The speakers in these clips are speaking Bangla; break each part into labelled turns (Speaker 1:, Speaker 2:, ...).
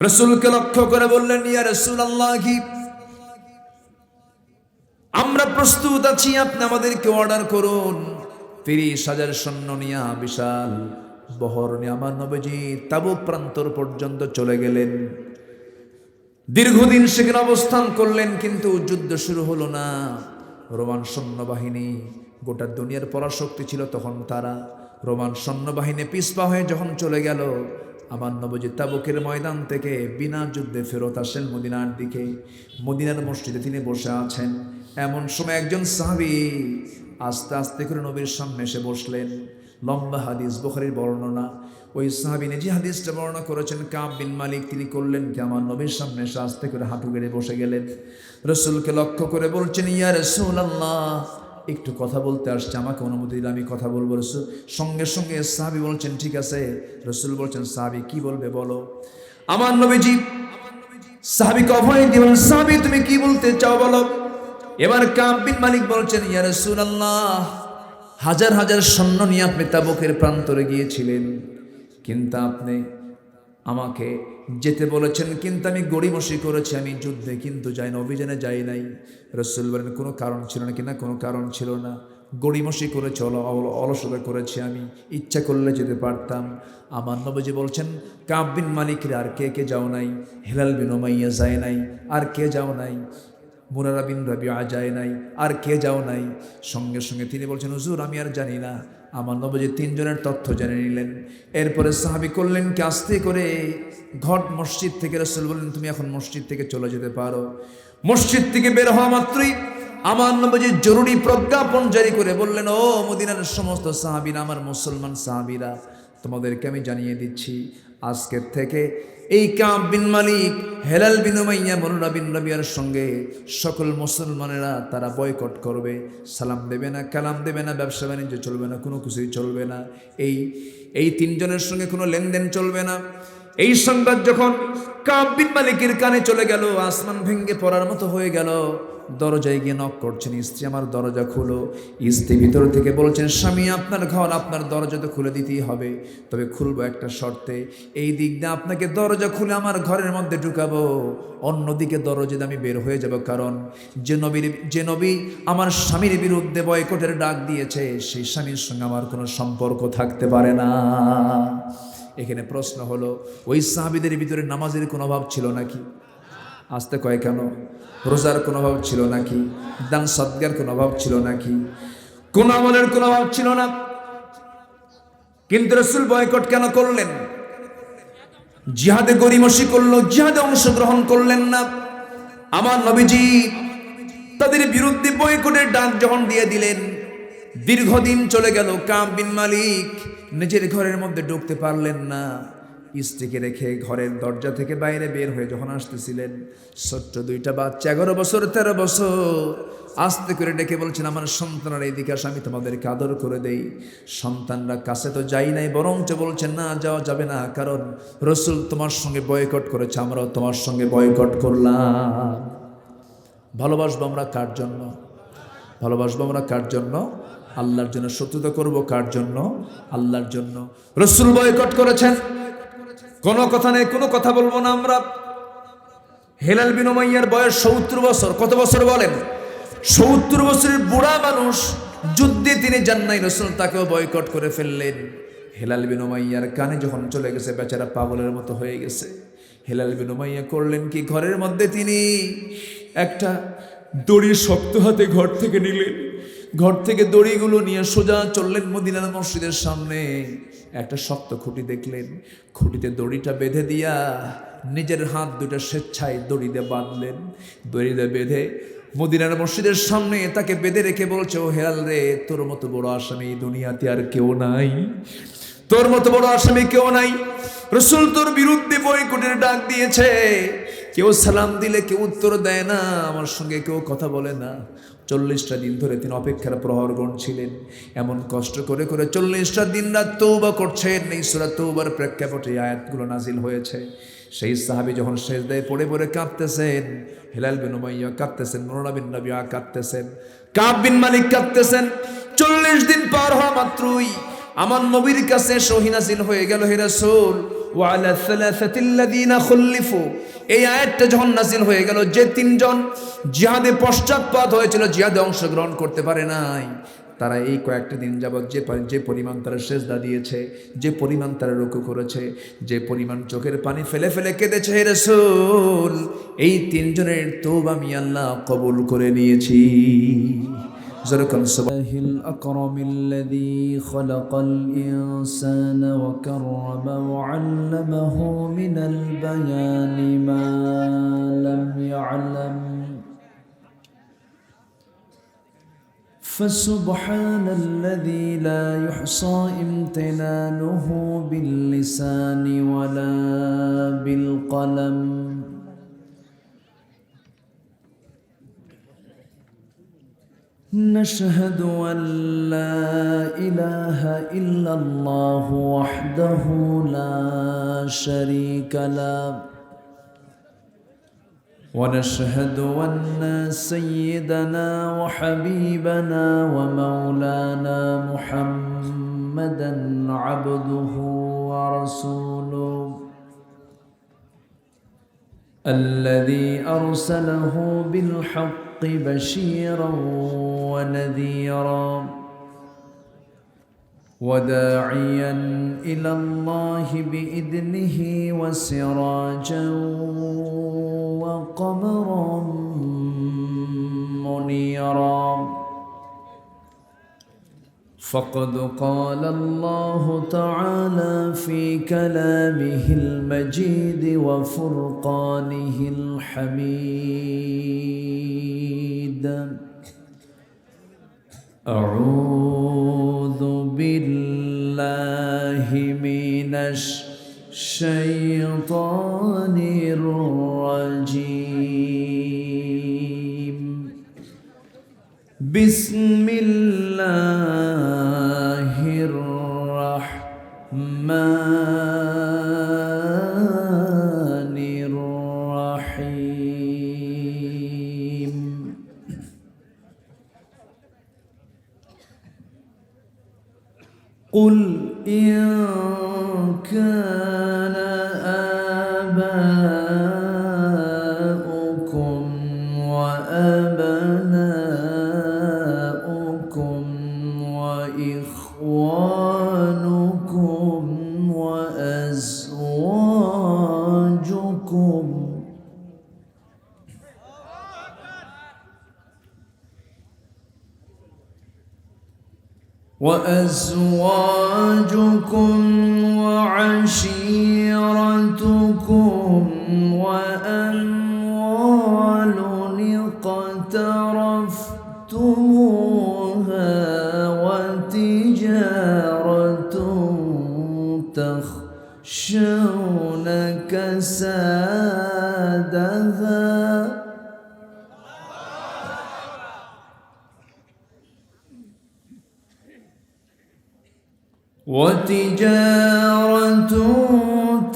Speaker 1: রাসূলকে লক্ষ্য করে বললেন, ইয়া রাসূলুল্লাহ, আমরা প্রস্তুত আছি, আপনি আমাদেরকে অর্ডার করুন। ৩০,০০০ সৈন্য নিয়ে বিশাল বহর নিয়ে আমার নবীজি তাবুক প্রান্তর পর্যন্ত চলে গেলেন। দীর্ঘদিন সেখানে অবস্থান করলেন, কিন্তু যুদ্ধ শুরু হলো না। রোমান সৈন্যবাহিনী গোটা দুনিয়ার পরাশক্তি ছিল তখন, তারা রোমান সৈন্যবাহিনী পিছপা হয়ে যখন চলে গেল, আমার নবীজি তাবুকের ময়দান থেকে বিনা যুদ্ধে ফেরত আসেন মদিনার দিকে। মদিনার মসজিদে তিনি বসে আছেন। এমন সময় একজন সাহাবী আস্তে আস্তে করে নবীর সামনে এসে বসলেন। লম্বা হাদিস, বুখারীর বর্ণনা। ওই সাহাবী নিজে হাদিসটা বর্ণনা করেছেন, কাব বিন মালিক। তিনি করলেন কি, আমার নবীর সামনে এসে আস্তে করে হাঁটু গেড়ে বসে গেলেন। রাসূলকে লক্ষ্য করে বলছেন, ইয়া রাসূলুল্লাহ, একটু কথা বলতে আসছে, আমাকে অনুমতি দিলে আমি কথা বলবো। রাসূল সঙ্গে সঙ্গে সাহাবী বলছেন, ঠিক আছে। রাসূল বলছেন, সাহাবী কি বলবে বলো। আমার নবীজি সাহাবীকে অভয় দিলেন, সাহাবী তুমি কি বলতে চাও বলো। এবার কাব বিন মালিক বলছেন, ইয়া রাসূলুল্লাহ, হাজার হাজার সৈন্য নিয়ে আপনি তাবুকের প্রান্তরে গিয়েছিলেন, কিন্তু আপনি আমাকে যেতে বলেছেন, কিন্তু আমি গড়িমসি করেছি, আমি যুদ্ধে কিন্তু যাই না, অভিযানে যাই নাই। রাসূল বলেন, কোনো কারণ ছিল না কিনা? কোনো কারণ ছিল না, গড়িমসি করেছি, অলসতা করেছি, আমি ইচ্ছা করলে যেতে পারতাম। আমার নবীজি বলছেন, কাব বিন মালিকের আর কে কে যাও নাই? হিলাল বিন উমাইয়া যায় নাই? আর কে যাও নাই? মুরারা বিন রাবিআ যায় নাই? আর কে যাও নাই? সঙ্গে সঙ্গে তিনি বলছেন, হুজুর আমি আর জানি না। আমার নবীজি তিনজনের তথ্য জেনে নিলেন। এরপরে সাহাবী করলেন কি, আস্তে করে ঘট মসজিদ থেকে রাসূল বললেন, তুমি এখন মসজিদ থেকে চলে যেতে পারো। মসজিদ থেকে বের হওয়া মাত্রই আমার নবীজি জরুরি প্রজ্ঞাপন জারি করে বললেন, ও মদিনার সমস্ত সাহাবীরা, আমার মুসলমান সাহাবীরা, তোমাদেরকে আমি জানিয়ে দিচ্ছি, আজকের থেকে এই কাব বিন মালিক, হেলাল বিন উমাইয়া, মুরারা বিন রাবিয়ার সঙ্গে সকল মুসলমানেরা তারা বয়কট করবে। সালাম দেবে না, কালাম দেবে না, ব্যবসা বাণিজ্য চলবে না, কোনো কিছুই চলবে না। এই তিনজনের সঙ্গে কোনো লেনদেন চলবে না। এই সংবাদ যখন কাব বিন মালিকের কানে চলে গেল, আসমান ভেঙে পড়ার মতো হয়ে গেল। দরজায় গিয়ে নক করছেন, স্ত্রী আমার দরজা খুলো। স্ত্রী ভিতর থেকে বলছেন, স্বামী আপনার ঘর, আপনার দরজা তো খুলে দিতেই হবে, তবে খুলবো একটা শর্তে। এই দিক দিয়ে আপনাকে দরজা খুলে আমার ঘরের মধ্যে ঢুকাবো, অন্যদিকে দরজা দিয়ে আমি বের হয়ে যাব, কারণ যে নবী আমার স্বামীর বিরুদ্ধে বয়কটের ডাক দিয়েছে, সেই স্বামীর সঙ্গে আমার কোনো সম্পর্ক থাকতে পারে না। এখানে প্রশ্ন হলো, ওই সাহাবীদের ভিতরে নামাজের কোনো অভাব ছিল নাকি? আসতে কয় কেন? রোজার কোনো অভাব ছিল নাকি? দান সদকার কোনো অভাব ছিল নাকি? কোন আমলের কোনো অভাব ছিল না, কিন্তু রাসূল বয়কট কেন করলেন? জিহাদে গড়িমসি করলো, জিহাদে অংশগ্রহণ করলেন না। আমার নবীজি তাদের বিরুদ্ধে বয়কটের ডাক যখন দিয়ে দিলেন, দীর্ঘদিন চলে গেল, কাব বিন মালিক নিজের ঘরের মধ্যে ঢুকতে পারলেন না। স্ত্রীকে রেখে ঘরের দরজা থেকে বাইরে বের হয়ে যখন আসতেছিলেন, ছোট্ট দুইটা বাচ্চা, 11 বছর 13 বছর, আস্তে করে ডেকে বলছেন, আমার সন্তানরা এদিকে আসে, আমি তোমাদেরকে আদর করে দেই। সন্তানরা কাছে তো যাই নাই, বরঞ্চ বলছেন, না যাওয়া যাবে না, কারণ রাসূল তোমার সঙ্গে বয়কট করেছে, আমরাও তোমার সঙ্গে বয়কট করলাম। ভালোবাসবো আমরা কার জন্য? ভালোবাসবো আমরা কার জন্য? আল্লাহর জন্য। শত্রুতা করব কার জন্য? আল্লাহর জন্য। রাসূল বয়কট করেছেন, কোনো কথা নেই, কোনো কথা বলবো না আমরা। হেলাল বিন উমাইয়ার বয়স 70 বছর। কত বছর বলেন? 70 বছরের বুড়া মানুষ, যুদ্ধে তিনি যান নাই, রাসূল তাকেও বয়কট করে ফেললেন। হেলাল বিন উমাইয়ার কানে যখন চলে গেছে, বেচারা পাগলের মতো হয়ে গেছে। হেলাল বিন উমাইয়া করলেন কি, ঘরের মধ্যে তিনি একটা দড়ি শক্ত হাতে ঘর থেকে নিলেন। ঘর থেকে দড়িগুলো নিয়ে সোজা চললেন মদিনার মসজিদের সামনে। একটা শক্ত খুঁটি দেখলেন, খুঁটিতে দড়িটা বেঁধে দিয়া নিজের হাত দুটো স্বেচ্ছায় দড়িতে বাঁধলেন। দড়িতে বেঁধে মদিনার মসজিদের সামনে তাকে বেঁধে রেখে বলছে, ও হেলাল রে, তোর মতো বড় আসামি দুনিয়াতে আর কেউ নাই, তোর মতো বড় আসামি কেউ নাই। রাসূল তোর বিরুদ্ধে বয়কটের ডাক দিয়েছে, কেউ সালাম দিলে কেউ উত্তর দেয় না, আমার সঙ্গে কেউ কথা বলে না। 40টা দিন ধরে তিনি অপেক্ষার প্রহর গুনছিলেন। এমন কষ্ট করে করে 40টা দিন রাত তওবা করছেন। এই সূরা তওবার প্রেক্ষাপটে আয়াতগুলো নাজিল হয়েছে। সেই সাহাবী যখন সেজদায় পড়ে পড়ে কাঁদতেছেন, হেলাল বিন উমাইয়া কাঁদতেছেন, মুরারা বিন রাবিআ কাঁদতেছেন, কাব বিন মালিক কাঁদতেছেন। 40 দিন পার হওয়া মাত্রই আমার নবীর কাছে ওহী নাজিল হয়ে গেল, হে রাসূল وعلى الثلاثة الذين خلفوا। এই আয়াতটা যখন নাযিল হয়ে গেল, যে তিনজন জিহাদে পশ্চাৎপদ হয়েছিল, জিহাদে অংশগ্রহণ করতে পারে নাই, তারা এই কয়েকটা দিন যাবৎ যে পরিমাণ তারা সেজদা দিয়েছে, যে পরিমাণ তারা রুকু করেছে, যে পরিমাণ চোখের পানি ফেলে ফেলে কেঁদেছে, হে রাসূল, এই তিনজনের তওবা আমি আল্লাহ কবুল করে নিয়েছি।
Speaker 2: الله الأكرم الذي خلق الإنسان وكرم وعلمه من البيان ما لم يعلم، فسبحان الذي لا يحصى امتنانه باللسان ولا بالقلم. نشهد أن لا إله إلا الله وحده لا شريك له، ونشهد أن سيدنا وحبيبنا ومولانا محمدا عبده ورسوله الذي أرسله بالحق بشيرا ونذيرا وداعيا إلى الله بإذنه وسراجا وقمرا منيرا. فقد قال الله تعالى في كلامه المجيد وفرقانه الحميد: أعوذ بالله من الشيطان الرجيم. بسم الله الرحمن الرحيم. قل إن كان آباؤكم وأبناؤكم وإخوانكم وأزواجكم وعشيرتكم وأموال اقترفتموها وتجارة تخشون كسادها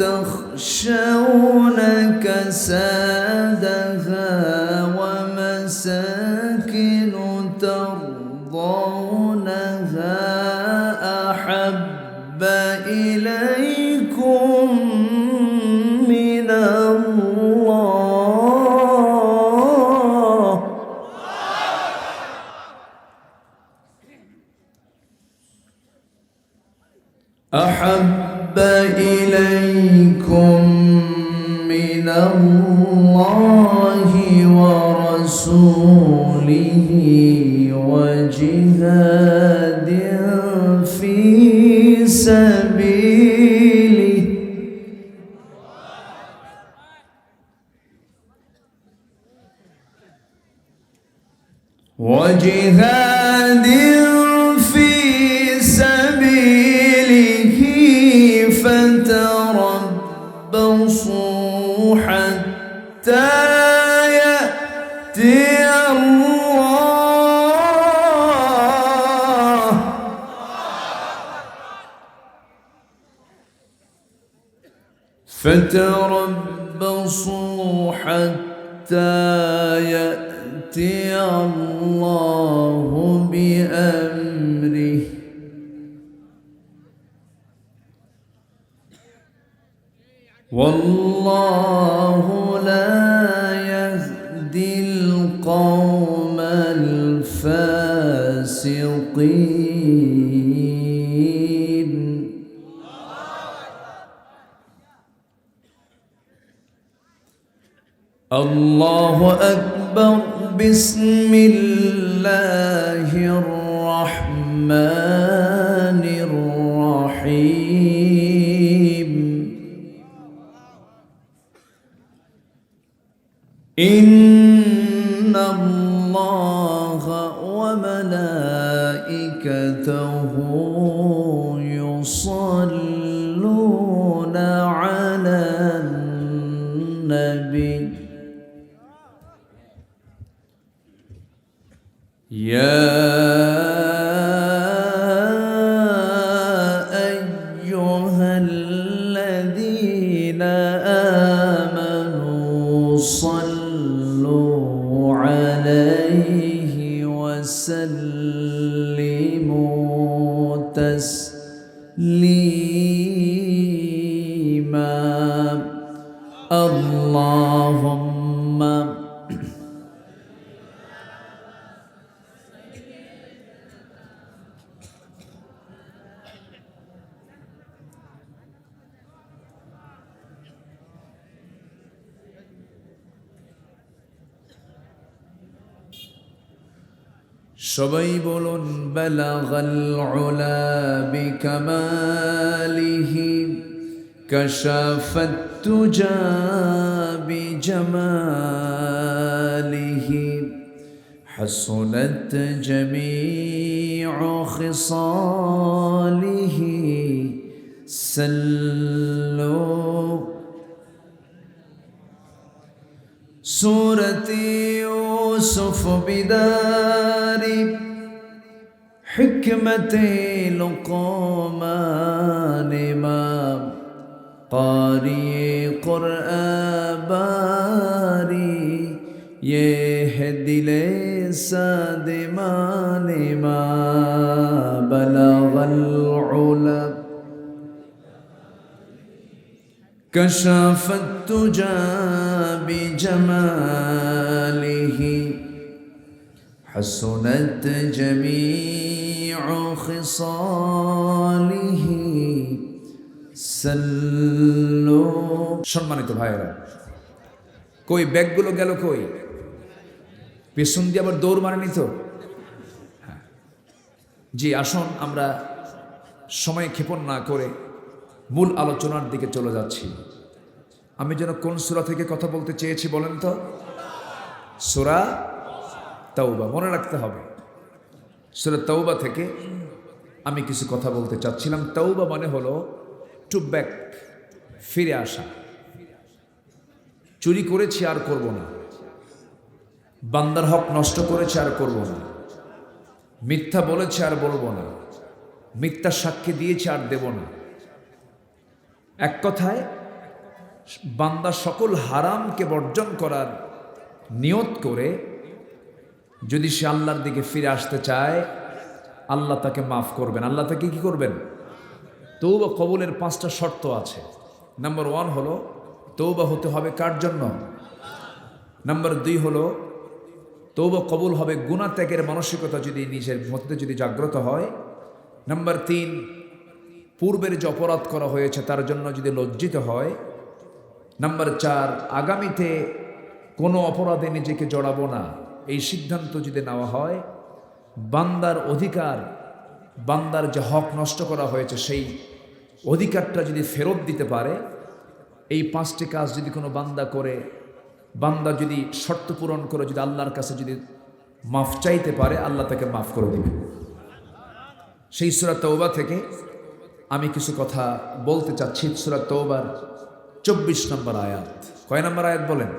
Speaker 2: تخشون كسادها ومساكن ترضونها أحب إليكم من الله أحب إليكم من الله ورسوله وجهاد في سبيله فتربصوا حتى يأتي الله فتربصوا حتى يأتي الله بأمره والله لا يهدي القوم الفاسقين. الله أكبر. بسم الله الرحمن الرحيم. إن الله وملائكته يصلون على النبي يا أيها الذين آمنوا صلوا عليه وسلموا تسليما. اللهم
Speaker 1: সবাই বলুন বালাগাল উলা বিকামালিহি কাশাফাত তুজা বিজামালিহি হাসুনাত জামিউ খিসালিহি সাল্লু সূরতি ইউসুফ বিদারি হিকমতে লুকমান ইমাম قاری قرآن باری یہ ہے دل سادمان ما بلغ العلا کشف التجا بجماله حسنت جميع خصاله সাল্লু। সম্মানিত ভাইয়েরা, কই ব্যাগগুলো গেল কই? পেছন দিয়ে আবার দৌড় মারেনি তো? হ্যাঁ জি, আসুন আমরা সময় ক্ষেপণ না করে মূল আলোচনার দিকে চলে যাচ্ছি। আমি যেন কোন সূরা থেকে কথা বলতে চেয়েছি বলেন তো? সূরা তাওবা। মনে রাখতে হবে, সূরা তাওবা থেকে আমি কিছু কথা বলতে চাচ্ছিলাম। তাওবা মানে হলো টু ব্যাক, ফিরে আসা। চুরি করেছি আর করব না, বান্দার হক নষ্ট করেছে আর করব না, মিথ্যা বলেছে আর বলবো না, মিথ্যা সাক্ষী দিয়েছে আর দেব না। এক কথায় বান্দা সকল হারামকে বর্জন করার নিয়ত করে যদি সে আল্লাহর দিকে ফিরে আসতে চায়, আল্লাহ তাকে মাফ করবেন। আল্লাহ তাকে কি করবেন? তৌবা কবুলের 5টা শর্ত আছে। নাম্বার 1 হলো তৌবা হতে হবে কার জন্য? নাম্বার 2 হলো তৌবা কবুল হবে গুনাহ ত্যাগের মানসিকতা যদি নিজের মধ্যে যদি জাগ্রত হয়। নাম্বার 3 পূর্বের যে অপরাধ করা হয়েছে তার জন্য যদি লজ্জিত হয়। নাম্বার 4 আগামীতে কোনো অপরাধে নিজেকে জড়াবো না, এই সিদ্ধান্ত যদি নেওয়া হয়। বান্দার অধিকার, বান্দার যে হক নষ্ট করা হয়েছে সেই অধিকারটা যদি ফেরত দিতে পারে, এই 5টি কাজ যদি কোনো বান্দা করে, বান্দা যদি শর্ত পূরণ করে যদি আল্লাহর কাছে যদি মাফ চাইতে পারে, আল্লাহ তাকে মাফ করে দেবে। সেই সূরা তাওবা থেকে আমি কিছু কথা বলতে চাচ্ছি। সূরা তাওবার 24 নম্বর আয়াত। কয় নম্বর আয়াত বলেন?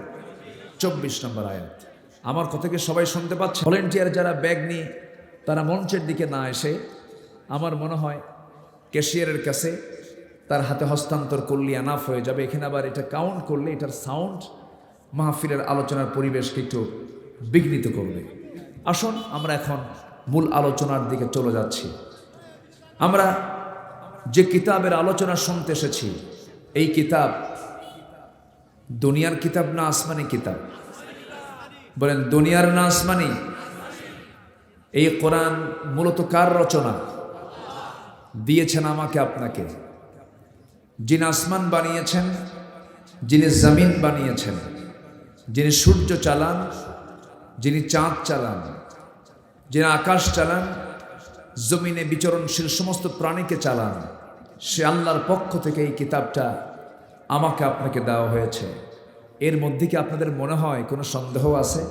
Speaker 1: 24 নম্বর আয়াত। আমার কথা কি সবাই শুনতে পাচ্ছে? ভলেন্টিয়ার যারা ব্যাগ নিয়ে তারা মঞ্চের দিকে না এসে আমার মনে হয় ক্যাশিয়ারের কাছে তার হাতে হস্তান্তর করলে এনাফ হয়ে যাবে। এখানে আবার এটা কাউন্ট করলে এটার সাউন্ড মাহফিলের আলোচনার পরিবেশকে একটু বিঘ্নিত করবে। আসুন আমরা এখন মূল আলোচনার দিকে চলে যাচ্ছি। আমরা যে কিতাবের আলোচনা শুনতে এসেছি, এই কিতাব দুনিয়ার কিতাব না আসমানি কিতাব? বলেন দুনিয়ার না আসমানি? এই কোরআন মূলত কার রচনা? দিয়েছেন আমাকে আপনাকে। যিনি আসমান বানিয়েছেন, যিনি জমিন বানিয়েছেন, যিনি সূর্য চালান, যিনি চাঁদ চালান, যিনি আকাশ চালান, জমিনে বিচরণশীল সমস্ত প্রাণীকে চালান, সে আল্লাহর পক্ষ থেকে এই কিতাবটা আমাকে আপনাকে দেওয়া হয়েছে। এর মধ্যে কি আপনাদের মনে হয় কোনো সন্দেহ আছে?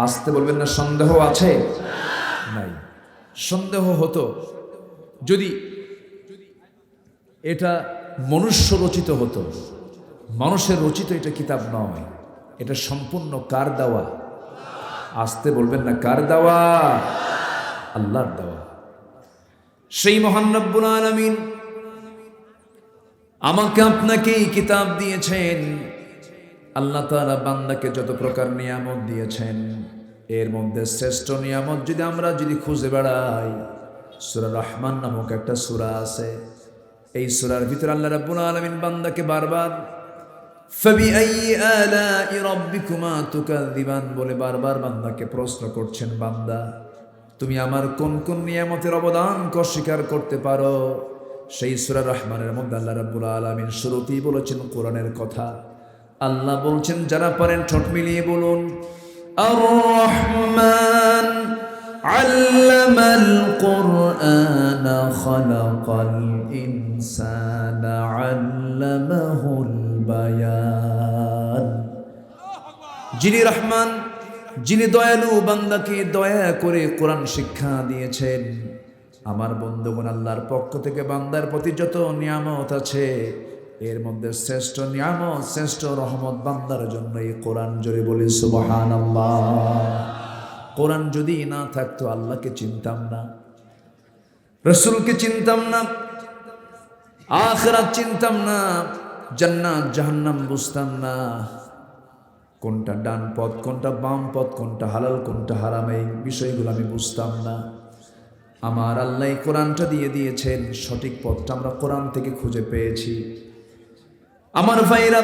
Speaker 1: আসতে বলবেন না, সন্দেহ আছে? নাই। সন্দেহ হতো যদি এটা মনুষ্য রচিত হতো। মানুষের রচিত এটা কিতাব নয়, এটা সম্পূর্ণ কার দেওয়া? আসতে বলবেন না, কার দেওয়া? আল্লাহর দেওয়া। সেই মহান রব্বুল আলামিন আমাকে আপনাকে এই কিতাব দিয়েছেন। আল্লাহ তাআলা বান্দাকে যত প্রকার নিয়ামত দিয়েছেন, এর মধ্যে শ্রেষ্ঠ নিয়ামত যদি খুঁজে বেড়াই, সূরা রহমান নামক একটা সূরা আছে। এই সূরার ভিতরে আল্লাহ রাব্বুল আলামিন বান্দাকে বারবার ফাবিআইয়ি আলাই রাব্বিকুমা তুকাযযিবান বলে বারবার বান্দাকে প্রশ্ন করছেন, বান্দা তুমি আমার কোন কোন নিয়ামতের অবদানকে অস্বীকার করতে পারো? সেই সূরা রহমানের মধ্যে আল্লাহ রাব্বুল আলামিন শুরুতেই বলেছেন কোরআনের কথা। আল্লাহ বলছেন, যারা পারেন ঠোঁট মিলিয়ে বলুন, আর রহমান আল্লামাল কুরআন খালাকাল ইনসানা আল্লামাহুল বায়ান। যিনি রহমান, যিনি দয়ালু, বান্দাকে দয়া করে কোরআন শিক্ষা দিয়েছেন। আমার বন্ধুগণ, আল্লাহর পক্ষ থেকে বান্দার প্রতি যত নিয়ামত আছে, এর মধ্যে শ্রেষ্ঠ নিয়ামত, শ্রেষ্ঠ রহমত বান্দার জন্য এই কোরআন। জোরে বলি সুবহানাল্লাহ। কোরআন যদি না থাকতো আল্লাহকে চিনতাম না, রাসূলকে চিনতাম না, আখিরাত চিনতাম না, জান্নাত জাহান্নাম বুঝতাম না, কোনটা ডান পথ, কোনটা বাম পথ, কোনটা হালাল, কোনটা হারাম, এই বিষয়গুলো আমি বুঝতাম না। আমার আল্লাহ কোরআনটা দিয়ে দিয়েছেন, সঠিক পথটা আমরা কোরআন থেকে খুঁজে পেয়েছি। আমার ভাইরা,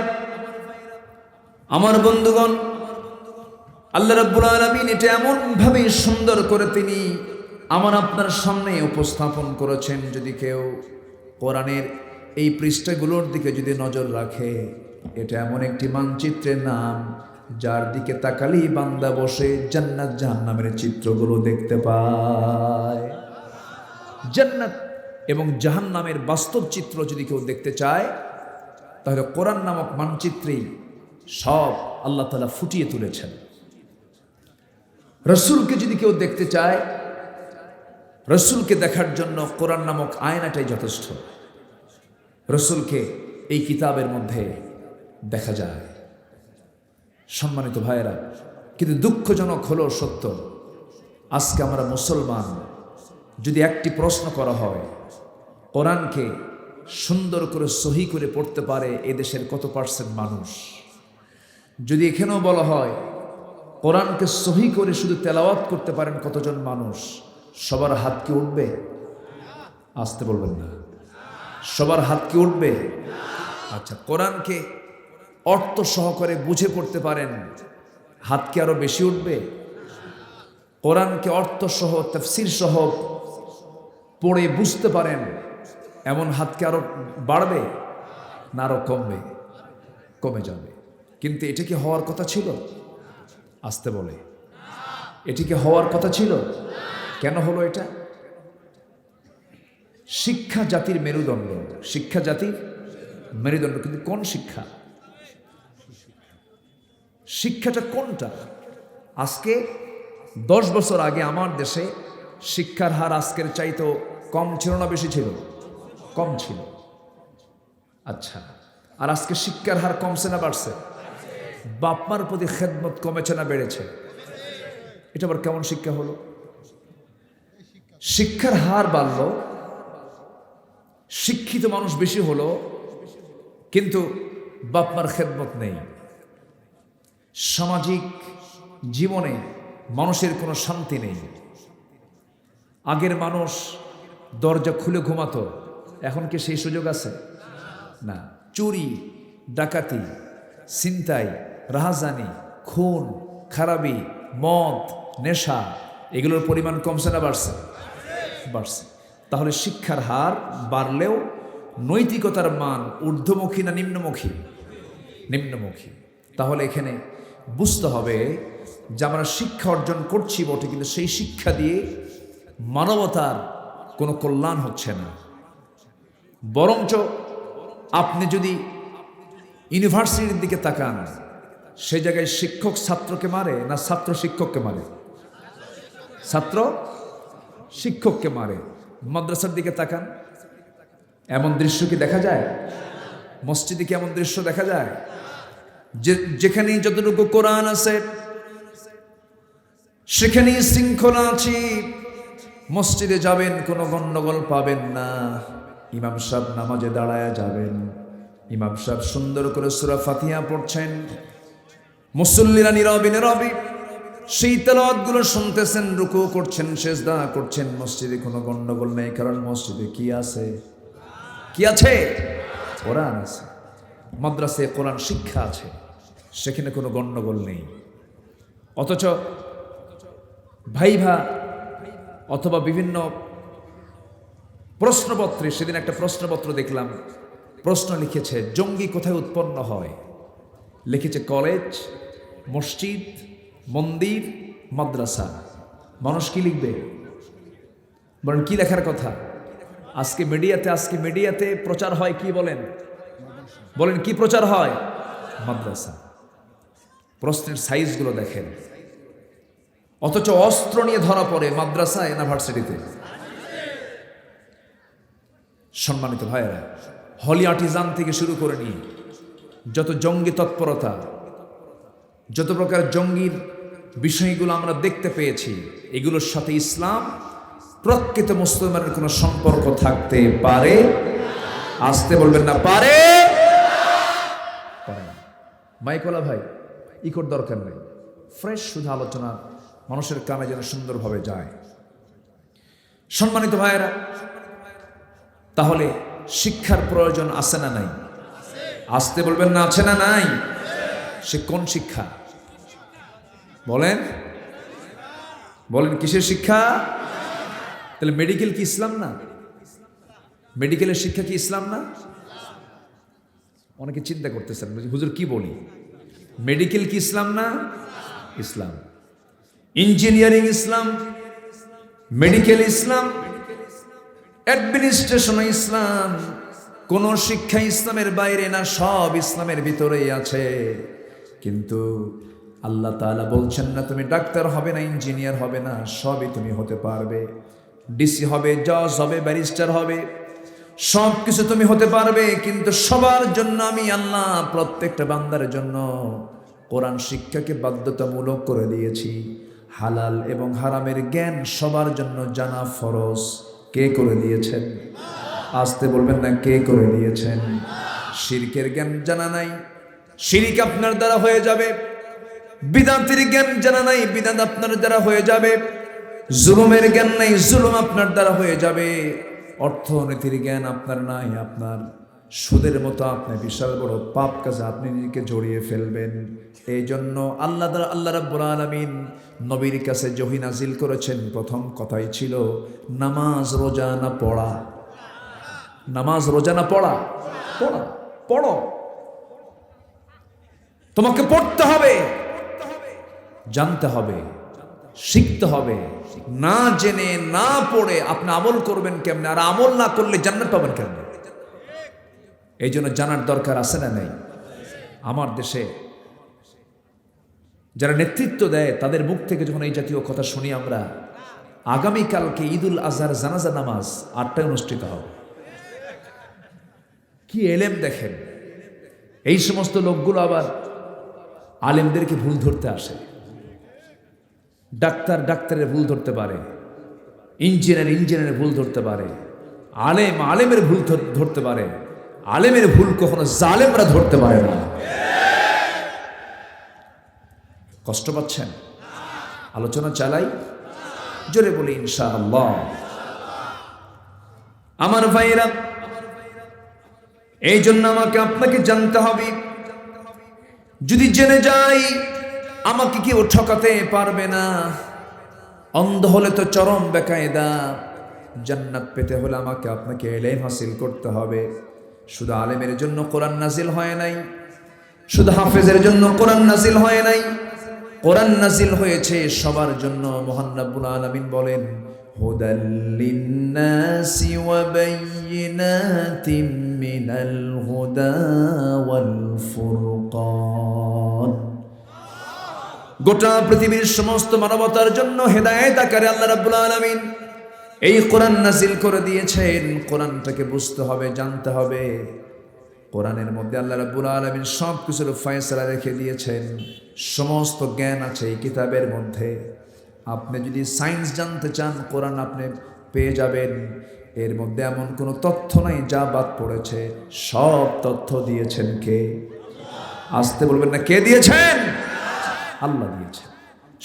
Speaker 1: আমার বন্ধুগণ, আল্লাহ রাব্বুল আলামিন এটা এমন ভাবে সুন্দর করে তিনি আমার আপনার সামনে উপস্থাপন করেছেন। যদি কেউ কোরআনের এই পৃষ্ঠাগুলোর দিকে যদি নজর রাখে, এটা এমন একটি মানচিত্রের নাম, যার দিকে তাকালেই বান্দা বসে জান্নাত জাহান্নামের চিত্রগুলো দেখতে পায়। জান্নাত এবং জাহান্নামের বাস্তব চিত্র যদি কেউ দেখতে চায়, তাহলে কোরআন নামক মানচিত্রেই সব আল্লাহ তাআলা ফুটিয়ে তুলেছেন। রসুলকে যদি কেউ দেখতে চায়, রসুলকে দেখার জন্য কোরআন নামক আয়নাটাই যথেষ্ট। রসুলকে এই কিতাবের মধ্যে দেখা যায়। সম্মানিত ভাইয়েরা, কিন্তু দুঃখজনক হলো সত্য, আজকে আমরা মুসলমান, যদি একটি প্রশ্ন করা হয় কোরআনকে সুন্দর করে সহি করে পড়তে পারে এদেশের কত পার্সেন্ট মানুষ, যদি এখানেও বলা হয় কোরআনকে সহি করে শুধু তেলাওয়াত করতে পারেন কতজন মানুষ, সবার হাত কি উঠবে? আসতে বলবেন না, সবার হাত কি উঠবে? আচ্ছা, কোরআনকে অর্থ সহকারে বুঝে পড়তে পারেন, হাত কি আরো বেশি উঠবে? কোরআনকে অর্থ সহ, তাফসীর সহ পড়ে বুঝতে পারেন, এমন হাত কি আরো বাড়বে না আরো কমবে? কমে যাবে। কিন্তু এটা কি হওয়ার কথা ছিল? আসতে বলে, এটি কি হওয়ার কথা ছিল? কেন হলো এটা? শিক্ষা জাতির মেরুদণ্ড, শিক্ষা জাতির মেরুদণ্ড, কিন্তু কোন শিক্ষা? শিক্ষাটা কোনটা? আজকে 10 বছর আগে আমার দেশে শিক্ষার হার আজকের চাইতো কম ছিল না বেশি ছিল? কম ছিল। আচ্ছা, আর আজকে শিক্ষার হার কমছে না বাড়ছে? বাপমার প্রতি খেদমত কমেছে না বেড়েছে? এটা আবার কেমন শিক্ষা হলো? শিক্ষার হার বাড়ল, শিক্ষিত মানুষ বেশি হলো, কিন্তু বাপমার খেদমত নেই। সামাজিক জীবনে মানুষের কোনো শান্তি নেই। আগের মানুষ দরজা খুলে ঘুমাতো, এখন কি সেই সুযোগ আছে? না। চুরি ডাকাতি, ছিনতাই, রাহাজানি, খুন, খারাপি, মদ, নেশা, এগুলোর পরিমাণ কমছে না বাড়ছে? বাড়ছে। তাহলে শিক্ষার হার বাড়লেও নৈতিকতার মান ঊর্ধ্বমুখী না নিম্নমুখী? নিম্নমুখী। তাহলে এখানে বুঝতে হবে যে আমরা শিক্ষা অর্জন করছি বটে, কিন্তু সেই শিক্ষা দিয়ে মানবতার কোনো কল্যাণ হচ্ছে না। বরঞ্চ আপনি যদি ইউনিভার্সিটির দিকে তাকান, সেই জায়গায় শিক্ষক ছাত্রকে মারে না ছাত্র শিক্ষককে মারে? ছাত্র শিক্ষককে মারে। মাদ্রাসার দিকে তাকান, এমন দৃশ্য কি দেখা যায়? মসজিদে কি এমন দৃশ্য দেখা যায়? যেখানেই যতটুকু কোরআন আছে সেখানেই শৃঙ্খলা আছে। মসজিদে যাবেন, কোনো গন্ডগোল পাবেন না। ইমাম সাহেব নামাজে দাঁড়ায় যাবেন, ইমাম সাহেব সুন্দর করে সূরা ফাতিহা পড়ছেন, মুসল্লিরা নীরবে নীরবে সেই তেলাওয়াতগুলো শুনতেছেন, রুকু করছেন, সিজদা করছেন। মসজিদে কোনো গন্ডগোল নেই, কারণ মসজিদে কি আছে? কি আছে? কোরআন আছে। মাদ্রাসায় কোরআন শিক্ষা আছে, সেখানে কোনো গন্ডগোল নেই। অথচ ভাইভা অথবা বিভিন্ন প্রশ্নপত্রে, সেদিন একটা প্রশ্নপত্র দেখলাম, প্রশ্ন লিখেছে জঙ্গি কোথায় উৎপন্ন হয়, লিখেছে কলেজ, মসজিদ, মন্দির, মাদ্রাসা। মানুষ কি লিখবে? বলেন কি লেখার কথা? আজকে মিডিয়াতে প্রচার হয় কি? বলেন কি প্রচার হয়? মাদ্রাসা। প্রশ্নের সাইজগুলো দেখেন। অথচ অস্ত্র নিয়ে ধরা পড়ে মাদ্রাসা, ইউনিভার্সিটিতে। সম্মানিত ভাইয়েরা, হলি আর্টিজান থেকে শুরু করে নিয়ে যত জঙ্গি তৎপরতা, যত প্রকার জঙ্গির বিষয়গুলো আমরা দেখতে পেয়েছি, এগুলোর সাথে ইসলাম প্রকৃত মুসলমানের কোনো সম্পর্ক থাকতে পারে? আসতে বলবেন না, পারে? মাইকলা ভাই, ইকোর দরকার নেই, ফ্রেশ শুধু আলোচনা মানুষের কানে যেন সুন্দরভাবে যায়। সম্মানিত ভাইয়েরা, তাহলে শিক্ষার প্রয়োজন আছে না নাই? আসতে বলবেন না, আছে না নাই? সে কোন শিক্ষা? বলেন কিসের শিক্ষা? তাহলে মেডিকেল কি ইসলাম না? মেডিকেলের শিক্ষা কি ইসলাম না? অনেকে চিন্তা করতেছেন, হুজুর কি বলি, মেডিকেল কি ইসলাম না? ইসলাম। ইঞ্জিনিয়ারিং ইসলাম, মেডিকেল ইসলাম, অ্যাডমিনিস্ট্রেশন ইসলাম। কোন শিক্ষা ইসলামের বাইরে না, সব ইসলামের ভিতরেই আছে। কিন্তু আল্লাহ তাআলা বলছেন না তুমি ডাক্তার হবে না, ইঞ্জিনিয়ার হবে না, সবই তুমি হতে পারবে। ডিসি হবে, জজ হবে, ব্যারিস্টার হবে, সব কিছু তুমি হতে পারবে। কিন্তু সবার জন্য আমি আল্লাহ প্রত্যেকটা বান্দার জন্য কোরআন শিক্ষাকে বাধ্যতামূলক করে দিয়েছি। হালাল এবং হারামের জ্ঞান সবার জন্য জানা ফরজ। কে করে দিয়েছেন? আসতে বলবেন না, কে করে দিয়েছেন? শিরকের জ্ঞান জানা নাই, শিরক আপনার দ্বারা হয়ে যাবে। বিদআতের জ্ঞান জানা নাই, বিদআত আপনার দ্বারা হয়ে যাবে। জুলুমের জ্ঞান নাই, জুলুম আপনার দ্বারা হয়ে যাবে। অর্থনীতির জ্ঞান আপনার নাই, আপনার সুদের মতো আপনি বিশাল বড় পাপ কাজে আপনি নিজেকে জড়িয়ে ফেলবেন। এই জন্য আল্লাহ রাব্বুল আলামিন নবীর কাছে ওহী নাজিল করেছেন। প্রথম কথাই ছিল নামাজ রোজা না পড়া। নামাজ রোজা না পড়া? পড়ো। তোমাকে পড়তে হবে, জানতে হবে, শিখতে হবে। না জেনে না পড়ে আপনি আমল করবেন কেমনে? আর আমল না করলে জান্নাত পাবেন কেমনে? এই জন্য জানার দরকার আছে না নেই? আমার দেশে যারা নেতৃত্ব দেয় তাদের মুখ থেকে যখন এই জাতীয় কথা শুনি আমরা, আগামীকালকে ঈদুল আজহার জানাজা নামাজ 8টায় অনুষ্ঠিত হবে। কি এলেম দেখেন! এই সমস্ত লোকগুলো আবার আলেমদেরকে ভুল ধরতে আসে। ডাক্তারের ভুল ধরতে পারে, ইঞ্জিনিয়ারের ভুল ধরতে পারে, আলেমের ভুল ধরতে পারে। আলেমের ভুল কখনো জালেমরা ধরতে পারে না। কষ্ট পাচ্ছেন? আলোচনা চালাই, জোরে বলি ইনশাআল্লাহ। আমার ভাইরা, এই জন্য আমাকে আপনাকে জানতে হবে যদি জেনে যাই আমাকে কেউ ঠকাতে পারবে না, অন্ধ হলে তো চরম বেকায়দা, জান্নাত পেতে হলে আমাকে আপনাকে ইলম হাসিল করতে হবে। শুধু আলেমের জন্য কোরআন নাজিল হয় নাই, শুধু হাফেজের জন্য কোরআন নাজিল হয় নাই, কোরআন নাজিল হয়েছে সবার জন্য। মহান রব্বুল আলামিন বলেন, হুদাল লিন্নাসি ওয়া বাইয়িনাতিম মিনাল হুদা ওয়াল ফুরকান। গোটা পৃথিবীর সমস্ত মানবতার জন্য হেদায়েত আকারে আল্লাহ রাব্বুল আলামিন এই কোরআন নাজিল করে দিয়েছেন। কোরআনটাকে বুঝতে হবে, জানতে হবে। কোরআনের মধ্যে আল্লাহ রাব্বুল আলামিন সব কিছুর ফয়সালা রেখে দিয়েছেন, সমস্ত জ্ঞান আছে এই কিতাবের মধ্যে। আপনি যদি সায়েন্স জানতে চান, কোরআন আপনি পেয়ে যাবেন। এর মধ্যে এমন কোনো তথ্য নাই যা বাদ পড়েছে, সব তথ্য দিয়েছেন কে? আসতে বলবেন না, কে দিয়েছেন? আল্লাহ দিয়েছেন।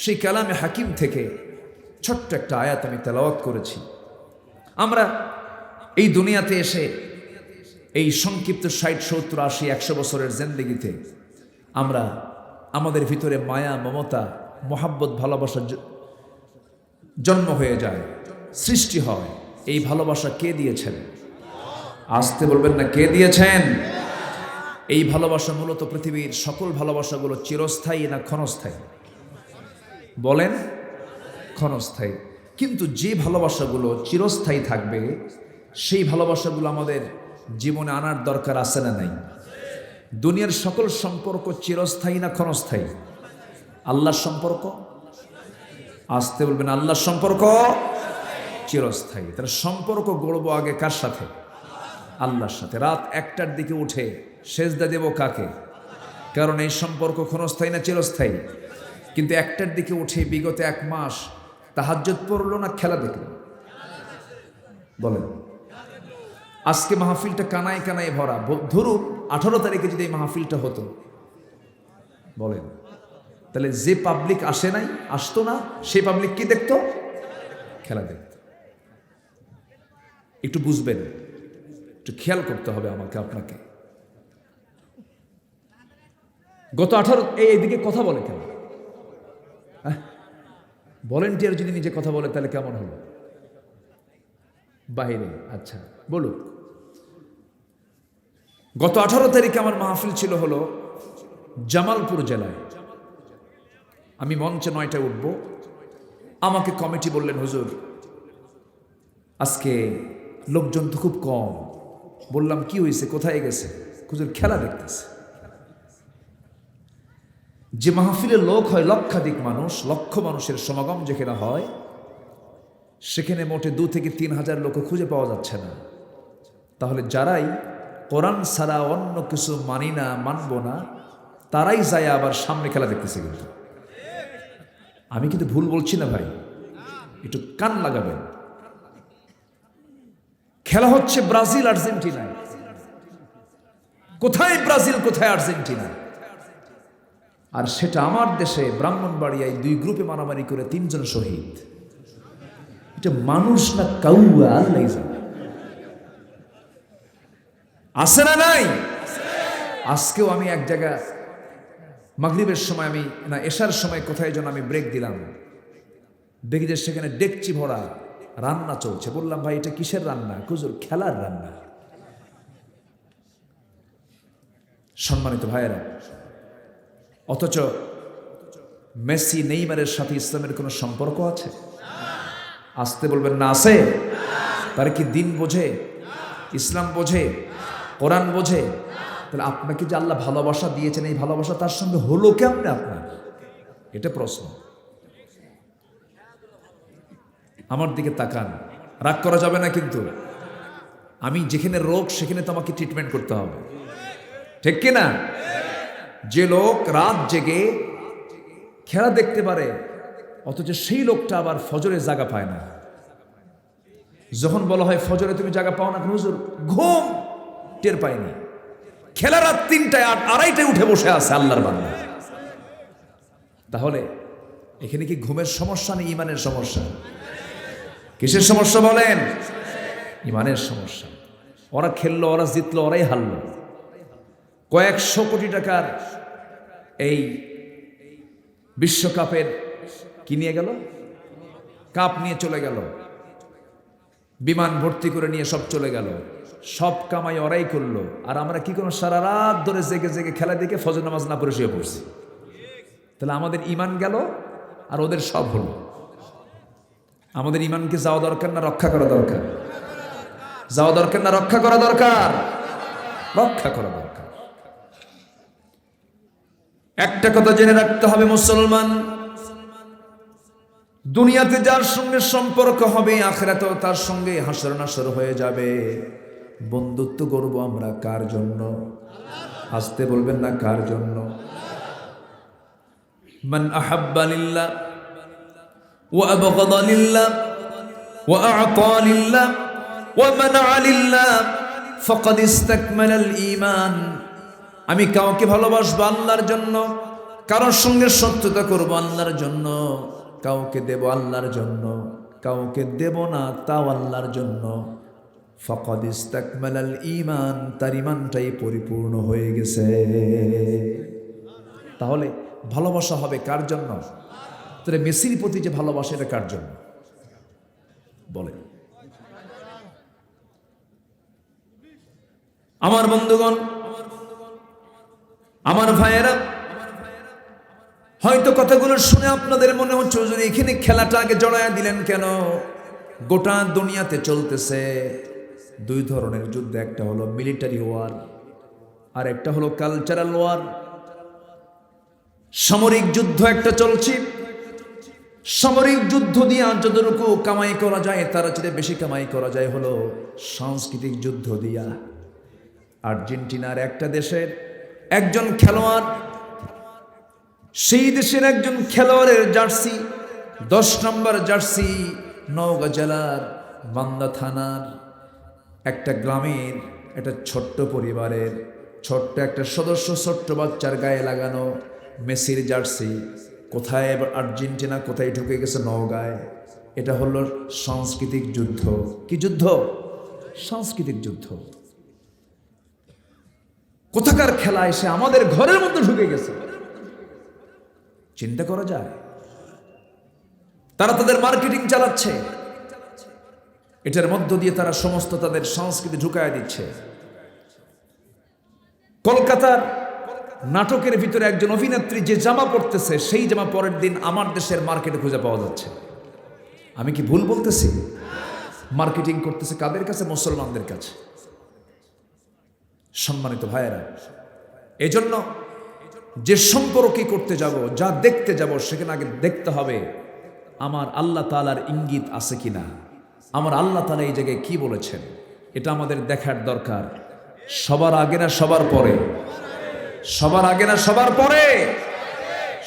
Speaker 1: সেই কালামে হাকিম থেকে ছোট্ট একটা আয়াত আমি তেলাওয়াত করেছি। আমরা এই দুনিয়াতে এসে এই সংক্ষিপ্ত 60, 70, 80, 100 বছরের জিন্দেগিতে আমরা আমাদের ভিতরে মায়া, মমতা, মোহাব্বত, ভালোবাসার জন্ম হয়ে যায়, সৃষ্টি হয়। এই ভালোবাসা কে দিয়েছেন? আসতে বলবেন না, কে দিয়েছেন? এই ভালোবাসা মূলত পৃথিবীর সকল ভালোবাসাগুলো চিরস্থায়ী না ক্ষণস্থায়ী? বলেন, ক্ষণস্থায়ী। কিন্তু যে ভালোবাসাগুলো চিরস্থায়ী থাকবে, সেই ভালোবাসাগুলো আমাদের জীবনে আনার দরকার আছে না নাই? দুনিয়ার সকল সম্পর্ক চিরস্থায়ী না ক্ষণস্থায়ী? আল্লাহর সম্পর্ক, আসতে বলবেন, আল্লাহর সম্পর্ক চিরস্থায়ী। তার সম্পর্ক গড়বো আগে কার সাথে? আল্লাহর সাথে। রাত 1টার দিকে উঠে সেজদা দেব কাকে? কারণ এই সম্পর্ক ক্ষণস্থায়ী না চিরস্থায়ী? কিন্তু 1টার দিকে উঠে বিগত 1 মাস তাহাজ্জুদ পড়লো না খেলা দেখলো? বলেন। আজকে মাহফিলটা কানায় কানায় ভরা। ধরুন 18 তারিখে যদি এই মাহফিলটা হতো, বলেন, তাহলে যে পাবলিক আসে নাই, আসতো না, সেই পাবলিক কি দেখতো? খেলা দেখত। একটু বুঝবেন, একটু খেয়াল করতে হবে আমাকে, আপনাকে। গত 18 এইদিকে কথা বলে কেন? ভলেন্টিয়ার যদি নিজে কথা বলে তাহলে কেমন হলো? বাইরে, আচ্ছা বলুক। গত 18 তারিখে আমার মাহফিল ছিল হলো জামালপুর জেলায়। আমি মঞ্চে 9টায় উঠব। আমাকে কমিটি বললেন, হুজুর আজকে লোকজন তো খুব কম। বললাম, কি হয়েছে, কোথায় গেছে? হুজুর খেলা দেখতেছে। যে মাহফিলে লোক হয় লক্ষাধিক মানুষ, লক্ষ মানুষের সমাগম যেখানে হয়, সেখানে মোটে 2 থেকে 3 হাজার লোক খুঁজে পাওয়া যাচ্ছে না। তাহলে যারাই কোরআন ছাড়া অন্য কিছু মানি না, মানব না, তারাই যায় আবার সামনে খেলা দেখতেছে। কিন্তু আমি কিন্তু ভুল বলছি না ভাই, একটু কান লাগাবেন। খেলা হচ্ছে ব্রাজিল আর্জেন্টিনায়। কোথায় ব্রাজিল, কোথায় আর্জেন্টিনা? আর সেটা আমার দেশে ব্রাহ্মণবাড়িয়ায় 2 গ্রুপে মারামারি করে 3 জন শহীদ। এটা মানুষ না কাউয়া? আল্লাহ জানে। আছে না নাই? আজকেও আমি এক জায়গায় মাগরিবের সময়, আমি না এশার সময় কোথায় যেন আমি ব্রেক দিলাম, দেখি যে সেখানে ডেকচি ভরা রান্না চলছে। বললাম, ভাই এটা কিসের রান্না? হুজুর খেলার রান্না। সম্মানিত ভাইয়েরা, অথচ মেসি, নেইমারের সাথে ইসলামের কোনো সম্পর্ক আছে? আসতে বলবেন না, আছে? তার কি দিন বোঝে, ইসলাম বোঝে, কোরআন বোঝে? তাহলে আপনাকে যে আল্লাহ ভালোবাসা দিয়েছেন, এই ভালোবাসা তার সঙ্গে হলো কেমনে আপনার? এটা প্রশ্ন। আমার দিকে তাকান, রাগ করা যাবে না কিন্তু। আমি যেখানে রোগ সেখানে তো আমাকে ট্রিটমেন্ট করতে হবে, ঠিক কিনা? যে লোক রাত জেগে খেলা দেখতে পারে, অথচ সেই লোকটা আবার ফজরে জাগা পায় না। যখন বলা হয় ফজরে তুমি জাগা পাও না, হুজুর ঘুম টের পায়নি। খেলা রাত 3টায়, 2:30টায় উঠে বসে আছে আল্লাহর বান্দা। তাহলে এখানে কি ঘুমের সমস্যা নেই, ইমানের সমস্যা? কিসের সমস্যা বলেন? ইমানের সমস্যা। ওরা খেললো, ওরা জিতলো, ওরাই হারলো। কয়েকশো কোটি টাকার এই বিশ্বকাপের কি নিয়ে গেল? কাপ নিয়ে চলে গেল, বিমান ভর্তি করে নিয়ে সব চলে গেল, সব কামাই ওরাই করলো। আর আমরা কি করলাম? সারা রাত ধরে জেগে জেগে খেলা দেখে ফজর নামাজ না পড়ে শুয়ে পড়ছি। তাহলে আমাদের ইমান গেল আর ওদের সব হলো। আমাদের ইমানকে যাওয়া দরকার না রক্ষা করা দরকার? যাওয়া দরকার না রক্ষা করা দরকার? রক্ষা করা দরকার। একটা কথা জেনে রাখতে হবে মুসলমান, দুনিয়াতে যার সঙ্গে সম্পর্ক হবে আখিরাতেও তার সঙ্গে হাসর নাসর হয়ে যাবে। বন্ধুত্ব করব আমরা কার জন্য? আসতে বলবেন না কার জন্য? মান আহাব্বা লিল্লাহ ওয়া আবগাদা লিল্লাহ ওয়া আ'তা লিল্লাহ ওয়া মানা'a লিল্লাহ ফাকাদ ইসতাকমালাল ঈমান। আমি কাউকে ভালোবাসবো আল্লাহর জন্য, কারোর সঙ্গে শত্রুতা করব আল্লাহর জন্য, কাউকে দেব আল্লাহর জন্য, কাউকে দেব না তাও আল্লাহর জন্য। ফাকাদ ইসতাকমালাল ঈমান, তার ঈমানটাই পরিপূর্ণ হয়ে গেছে। তাহলে ভালোবাসা হবে কার জন্য? তাহলে মেসির প্রতি যে ভালোবাসা এটা কার জন্য বলে? আমার বন্ধুগণ, আমার ভাইয়েরা, হয়তো কথাগুলো শুনে আপনাদের মনে হচ্ছে যে এখানে খেলাটা আগে জড়ায়া দিলেন কেন? গোটা দুনিয়াতে চলতেছে দুই ধরনের যুদ্ধ, একটা হলো মিলিটারি ওয়ার আর একটা হলো কালচারাল ওয়ার। সামরিক যুদ্ধ একটা চলছে। সামরিক যুদ্ধ দিয়ে যতটুকু কামাই করা যায় তার চেয়ে বেশি কামাই করা যায় হলো সাংস্কৃতিক যুদ্ধ দিয়া। আর্জেন্টিনার একটা দেশের একজন খেলোয়াড়, সেই দেশের একজন খেলোয়াড়ের জার্সি, 10 নম্বর জার্সি, নওগাঁ জেলার বান্দা থানার একটা গ্রামের একটা ছোট্ট পরিবারের ছোট্ট একটা সদস্য, ছোট্ট বাচ্চার গায়ে লাগানো মেসির জার্সি। কোথায় এবার আর্জেন্টিনা কোথায় ঢুকে গেছে? নওগাঁয়। এটা হলো সাংস্কৃতিক যুদ্ধ। কি যুদ্ধ? সাংস্কৃতিক যুদ্ধ। কোথাকার খেলা এসে আমাদের ঘরের মধ্যে ঢুকে গেছে, চিন্তা করা যায়? তারা তাদের মার্কেটিং চালাচ্ছে, এটার মধ্য দিয়ে তারা সমস্ত তাদের সংস্কৃতি ঢুকায় দিচ্ছে। কলকাতার নাটকের ভিতরে একজন অভিনেত্রী যে জামা পরতেছে, সেই জামা পরের দিন আমার দেশের মার্কেটে খুঁজে পাওয়া যাচ্ছে। আমি কি ভুল বলতেছি? মার্কেটিং করতেছে কাদের কাছে? মুসলমানদের কাছে। সম্মানিত ভাইয়েরা, এজন্য যে সম্পর্কে করতে যাব, যা দেখতে যাব, সেখানে আগে দেখতে হবে আমার আল্লাহ তাআলার ইঙ্গিত আছে কিনা, আমার আল্লাহ তাআলা এই জায়গায় কি বলেছেন, এটা আমাদের দেখার দরকার। সবার আগে না সবার পরে? সবার আগে না সবার পরে?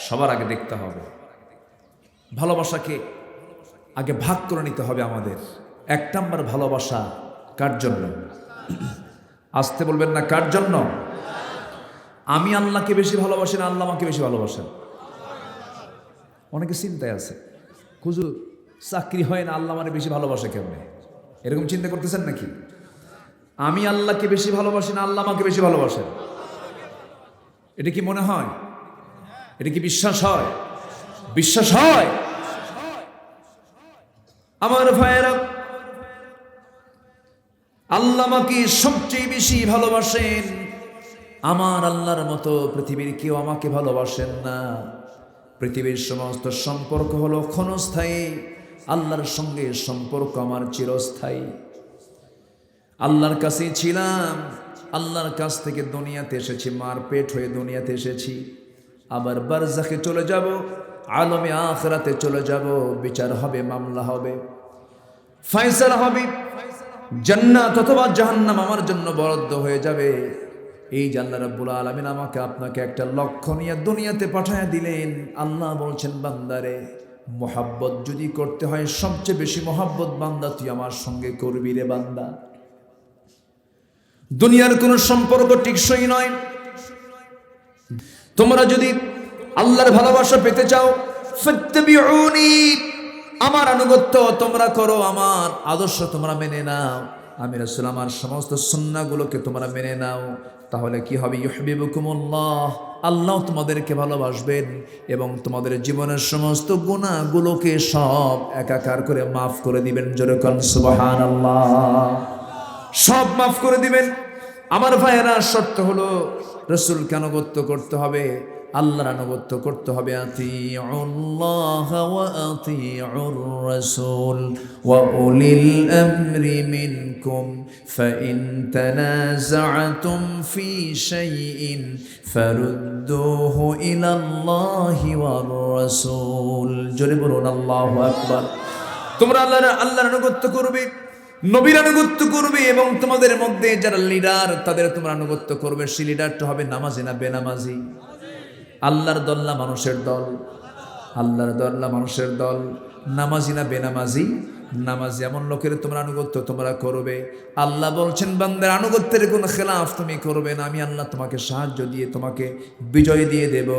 Speaker 1: সবার আগে দেখতে হবে। ভালোবাসাকে আগে ভাগ করে নিতে হবে আমাদের। 1 নম্বর ভালোবাসা কার জন্য? আসতে বলবেন না কার জন্য? আমি আল্লাহকে বেশি ভালোবাসি না আল্লাহ আমাকে বেশি ভালোবাসেন? অনেকে চিন্তায় আছে, হুজুর চাকরি হয় না, আল্লাহ মানে বেশি ভালোবাসে কেমনে? এরকম চিন্তা করতেছেন নাকি? আমি আল্লাহকে বেশি ভালোবাসি না আল্লাহ আমাকে বেশি ভালোবাসেন? এটা কি মনে হয়? এটা কি বিশ্বাস হয়? বিশ্বাস হয়? আমার ভাইয়েরা, আল্লাহ আমাকে সবচেয়ে বেশি ভালোবাসেন। আমার আল্লাহর মতো পৃথিবীর কেউ আমাকে ভালোবাসেন না। পৃথিবীর সমস্ত সম্পর্ক হলো ক্ষণস্থায়ী, আল্লাহর সঙ্গে সম্পর্ক আমার চিরস্থায়ী। আল্লাহর কাছে ছিলাম, আল্লাহর কাছ থেকে দুনিয়াতে এসেছি, মার পেট হয়ে দুনিয়াতে এসেছি, আবার বারজাখে চলে যাব, আলমে আখিরাতে চলে যাব, বিচার হবে, মামলা হবে, ফয়সালা হবে, জান্নাত অথবা জাহান্নাম আমার জন্য বরাদ্দ হয়ে যাবে। এই যে আল্লাহ রাব্বুল আলামিন আমাকে আপনাকে একটা লক্ষ্য নিয়ে দুনিয়াতে পাঠায় দিলেন। আল্লাহ বলছেন, বান্দারে মোহাব্বত যদি করতে হয়, সবচেয়ে বেশি মোহাব্বত বান্দা তুই আমার সঙ্গে করবি রে বান্দা। দুনিয়ার কোন সম্পর্ক টিকসই নয়। তোমরা যদি আল্লাহর ভালোবাসা পেতে চাও, ফাত্তাবিউনি, আমার আনুগত্য তোমরা করো, আমার আদর্শ তোমরা মেনে নাও, আমি রাসূল আমার সমস্ত সুন্নাহগুলোকে তোমরা মেনে নাও, তাহলে কি হবে? ইউহিব্বুকুমুল্লাহ, আল্লাহ তোমাদেরকে ভালোবাসবেন এবং তোমাদের জীবনের সমস্ত গুনাহগুলোকে সব একাকার করে মাফ করে দিবেন। জোরে কোন সুবহানাল্লাহ। সব মাফ করে দিবেন। আমার ভাইয়েরা, শর্ত হলো রাসূলকে আনুগত্য করতে হবে, আল্লাহর আনুগত্য করতে হবে। আতিউল্লাহ ওয়া আতিউর রাসূল ওয়া উলিল আমরি মিনকুম ফাইন তানাযা'তুম ফি শাইইন ফারুদ্দুহু ইলাল্লাহি ওয়ার রাসূল। জোরে বলুন আল্লাহু আকবার। তোমরা আল্লাহর আনুগত্য করবে, নবীর আনুগত্য করবে এবং তোমাদের মধ্যে যারা লিডার তাদের তোমরা আনুগত্য করবে। সেই লিডারটা হবে নামাজি না বেনামাজি? আল্লাহর দল না মানুষের দল? আল্লাহর দল না মানুষের দল? নামাজি না বেনামাজি? নামাজি। এমন লোকের তোমরা আনুগত্য তোমরা করবে। আল্লাহ বলছেন বান্দার আনুগত্যের কোনো খেলাফ তুমি করবে না, আমি আল্লাহ তোমাকে সাহায্য দিয়ে তোমাকে বিজয় দিয়ে দেব।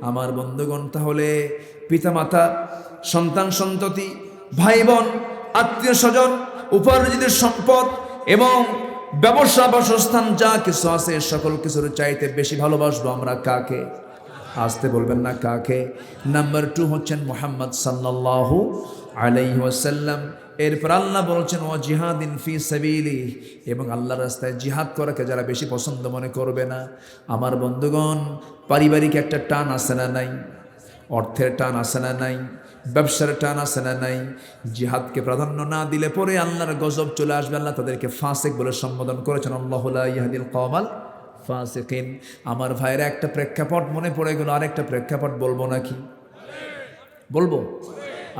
Speaker 1: আমার বন্ধুগণ, তাহলে পিতামাতা, সন্তান সন্ততি, ভাই বোন, আত্মীয় স্বজন, উপার্জিত সম্পদ এবং ব্যবসা, বাসস্থান, যা কিছু আছে সকল কিছুর চাইতে বেশি ভালোবাসবো আমরা কাকে? আসতে বলবেন না কাকে? নাম্বার 2 হচ্ছেন মুহাম্মদ সাল্লাল্লাহু আলাইহি ওয়াসাল্লাম। এরপর আল্লাহ বলছেন ওয়া জিহাদিন ফি সাবিলি, এবং আল্লাহর রাস্তায় জিহাদ করাকে যারা বেশি পছন্দ মনে করবে না। আমার বন্ধুগণ, পারিবারিক একটা টান আছে না নাই? অর্থের টান আছে না নাই? ব্যবসার টান আছে না নাই? জিহাদকে প্রাধান্য না দিলে পরে আল্লাহর গজব চলে আসবে। আল্লাহ তাদেরকে ফাসিক বলে সম্বোধন করেছেন, আল্লাহু লা ইয়াহদিল কওমাল ফাসিকিন। আমার ভাইয়েরা, একটা প্রেক্ষাপট মনে পড়ে গেল, আরেকটা প্রেক্ষাপট বলবো নাকি? বলবো?